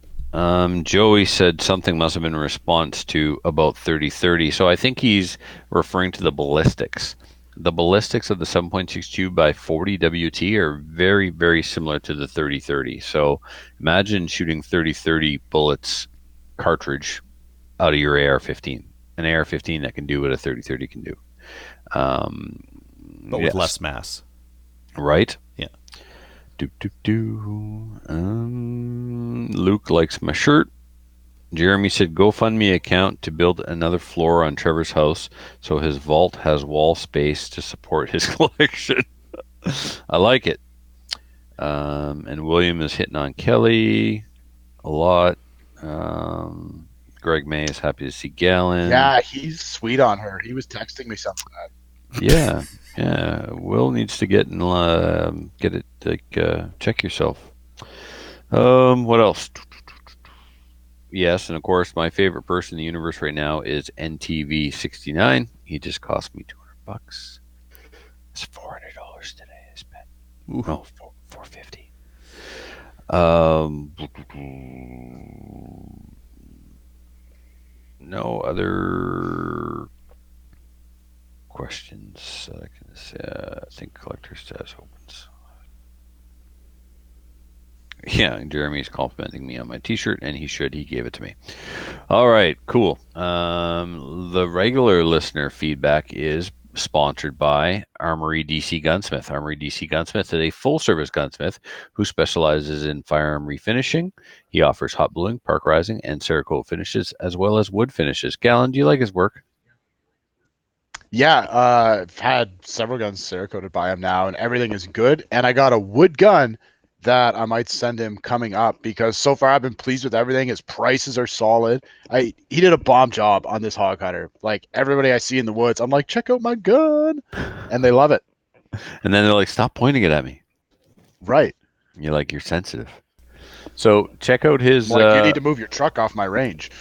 Joey said something must have been in response to about 3030. So I think he's referring to the ballistics. The ballistics of the 7.62 by 40 WT are very, very similar to the 3030. So imagine shooting 3030 bullets cartridge out of your AR-15. An AR-15 that can do what a 3030 can do. But with less mass. Right? Yeah. Luke likes my shirt. Jeremy said, GoFundMe account to build another floor on Trevor's house so his vault has wall space to support his collection. I like it. And William is hitting on Kelly a lot. Greg May is happy to see Gallon. Yeah, he's sweet on her. He was texting me something like that. Yeah. Will needs to get it check yourself. What else? Yes, and of course, my favorite person in the universe right now is NTV69. He just cost me $200. It's $400 today I spent. Ooh. No, $450. No other questions. I can say, I think collector status opens. Yeah, Jeremy's complimenting me on my T-shirt, and he should. He gave it to me. All right, cool. The regular listener feedback is sponsored by Armory DC Gunsmith. Armory DC Gunsmith is a full-service gunsmith who specializes in firearm refinishing. He offers hot bluing, parkerizing, and Cerakote finishes, as well as wood finishes. Gallon, do you like his work? Yeah, I've had several guns Cerakoted by him now, and everything is good. And I got a wood gun that I might send him coming up because so far I've been pleased with everything. His prices are solid. He did a bomb job on this hog cutter. Like everybody I see in the woods, I'm like, check out my gun, and they love it. And then they're like, stop pointing it at me. Right. You're like, you're sensitive. So check out his. Like, you need to move your truck off my range.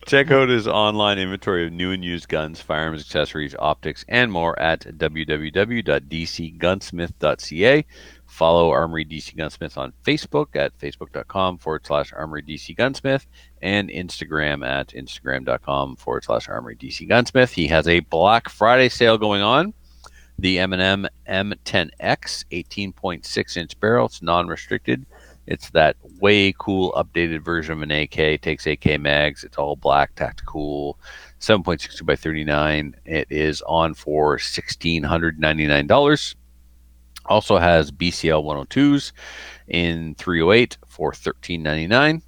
Check out his online inventory of new and used guns, firearms, accessories, optics, and more at www.dcgunsmith.ca. Follow Armory DC Gunsmith on Facebook at facebook.com/Armory DC Gunsmith and Instagram at instagram.com/Armory DC Gunsmith. He has a Black Friday sale going on. The M&M M10X 18.6-inch barrel. It's non-restricted. It's that way cool updated version of an AK. It takes AK mags. It's all black, tactical, 7.62 by 39. It is on for $1,699. Also has BCL 102s in 308 for $1,399.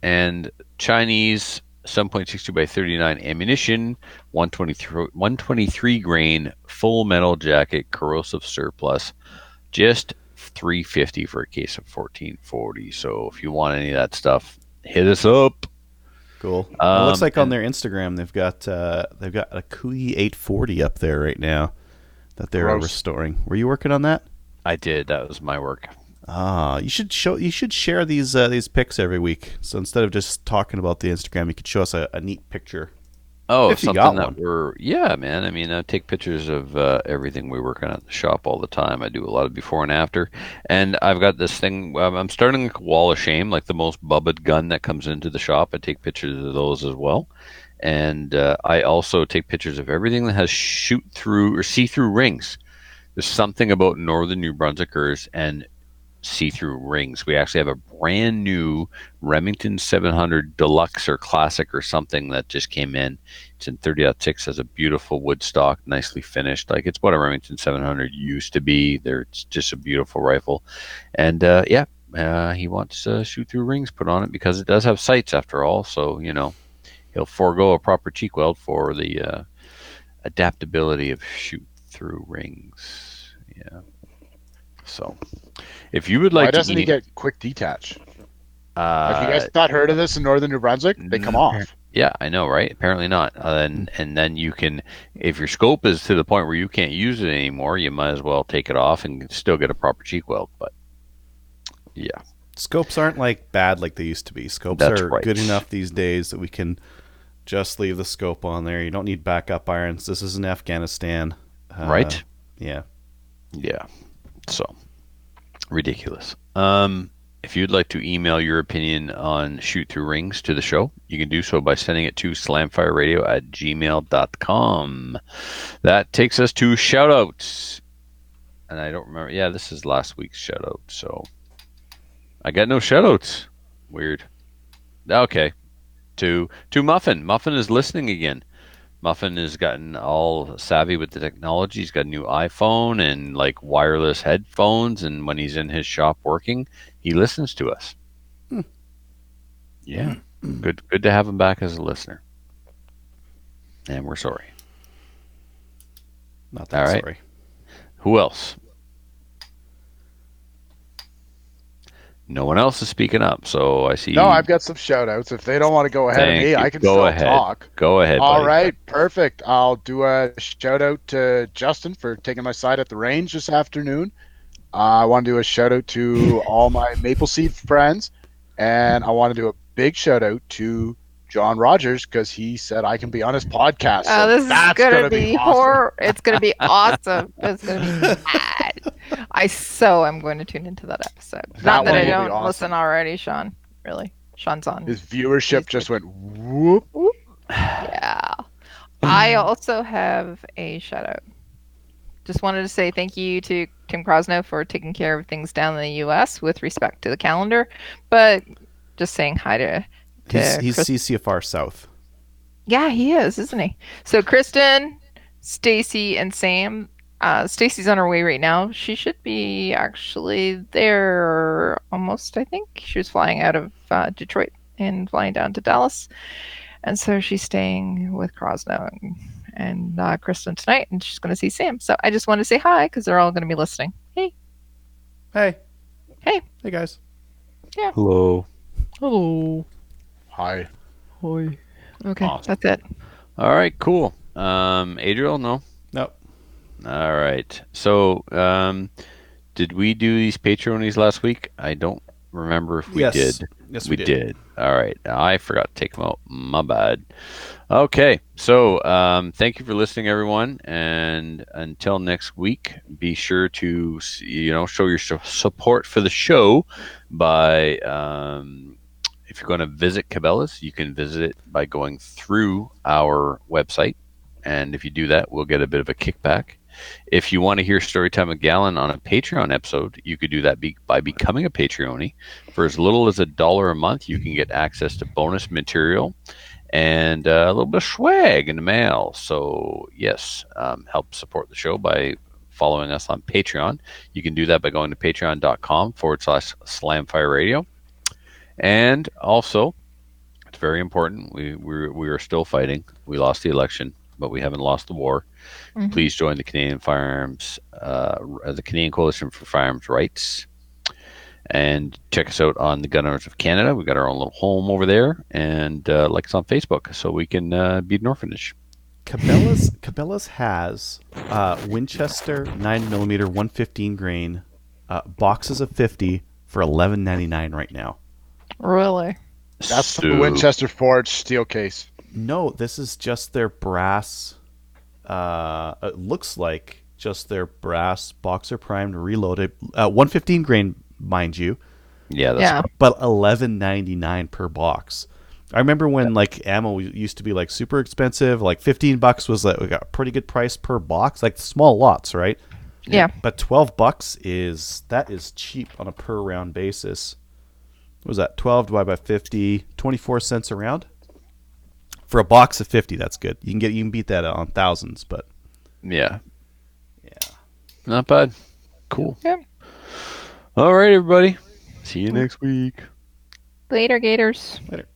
And Chinese 7.62 by 39 ammunition, 123 grain full metal jacket, corrosive surplus, just $350 for a case of 1440. So if you want any of that stuff, hit us up. Cool. It looks like on their Instagram they've got a Kui 840 up there right now that they're restoring. Were you working on that? I did. That was my work. You should share these pics every week. So instead of just talking about the Instagram, you could show us a neat picture. Oh, if you something got that one. yeah, man. I mean, I take pictures of everything we work on at the shop all the time. I do a lot of before and after, and I've got this thing. I'm starting like a wall of shame, like the most bubbled gun that comes into the shop. I take pictures of those as well, and I also take pictures of everything that has shoot through or see through rings. There's something about Northern New Brunswickers and see-through rings. We actually have a brand new Remington 700 Deluxe or Classic or something that just came in. It's in 30-06, has a beautiful wood stock, nicely finished. Like it's what a Remington 700 used to be. It's just a beautiful rifle. And he wants shoot-through rings put on it because it does have sights after all. So, he'll forego a proper cheek weld for the adaptability of shoot-through rings. Yeah. So, if you would like Why to doesn't he get quick detach? Have you guys not heard of this in Northern New Brunswick? They come off. Yeah, I know, right? Apparently not. And then you can, if your scope is to the point where you can't use it anymore, you might as well take it off and still get a proper cheek weld. But yeah, scopes aren't like bad like they used to be. Scopes That's are right. good enough these days that we can just leave the scope on there. You don't need backup irons. This is in Afghanistan, right? Yeah. So ridiculous. If you'd like to email your opinion on shoot through rings to the show, you can do so by sending it to slamfireradio@gmail.com. That takes us to shoutouts. And I don't remember. Yeah, this is last week's shoutout. So I got no shoutouts. Weird. Okay. To Muffin. Muffin is listening again. Muffin has gotten all savvy with the technology. He's got a new iPhone and like wireless headphones. And when he's in his shop working, he listens to us. Yeah. Good to have him back as a listener. And we're sorry. Not that all right. sorry. Who else? No one else is speaking up, so I see. No, I've got some shout outs. If they don't want to go ahead of me, I can still talk. Go ahead. All buddy. right, perfect. I'll do a shout out to Justin for taking my side at the range this afternoon. I want to do a shout out to all my Maple Seed friends, and I want to do a big shout out to John Rogers because he said I can be on his podcast. So This is that's gonna be awesome. horror. It's gonna be awesome. It's gonna be bad. I so am going to tune into that episode. Not that one I will be don't awesome. listen already, Sean. Really, Sean's on. His viewership just went whoop. Yeah. I also have a shout out. Just wanted to say thank you to Tim Krosno for taking care of things down in the U.S. with respect to the calendar, but just saying hi to He's Chris- CCFR South. Yeah, he is, isn't he? So Kristen, Stacy, and Sam. Stacy's on her way right now. She should be actually there almost, I think. She was flying out of Detroit and flying down to Dallas. And so she's staying with Krosno and Kristen tonight, and she's going to see Sam. So I just want to say hi because they're all going to be listening. Hey. Hey. Hey. Hey, guys. Hello. Hello. Hi. Hi. Okay, Awesome. that's it. All right, cool. Adriel, no? Nope. All right. So, did we do these Patreonies last week? I don't remember if we Yes. did. Yes, We did. All right. I forgot to take them out. My bad. Okay. So, thank you for listening, everyone. And until next week, be sure to show your support for the show by if you're going to visit Cabela's, you can visit it by going through our website. And if you do that, we'll get a bit of a kickback. If you want to hear Storytime with Gallon on a Patreon episode, you could do that by becoming a Patreon. For as little as $1 a month, you can get access to bonus material and a little bit of swag in the mail. So, yes, help support the show by following us on Patreon. You can do that by going to patreon.com/Slamfire Radio. And also, it's very important, we are still fighting. We lost the election, but we haven't lost the war. Mhm. Please join the Canadian the Canadian Coalition for Firearms Rights, and check us out on the Gun Owners of Canada. We've got our own little home over there, and like us on Facebook so we can beat an orphanage. Cabela's has Winchester 9mm 115 grain boxes of 50 for $11.99 right now. Really? That's the Winchester Forge steel case. No, this is just their brass. It looks like just their brass boxer primed reloaded 115 grain, mind you. Yeah, that's Yeah. But $11.99 per box. I remember when like ammo used to be like super expensive. Like $15 was like we got a pretty good price per box, like small lots, right? Yeah. But $12 is cheap on a per round basis. What was that? 12 divided by 50, 24 cents a round. For a box of 50, that's good. You can beat that on thousands, but yeah, yeah. not bad. Cool. Yeah. All right, everybody. See you next week. Later, Gators. Later.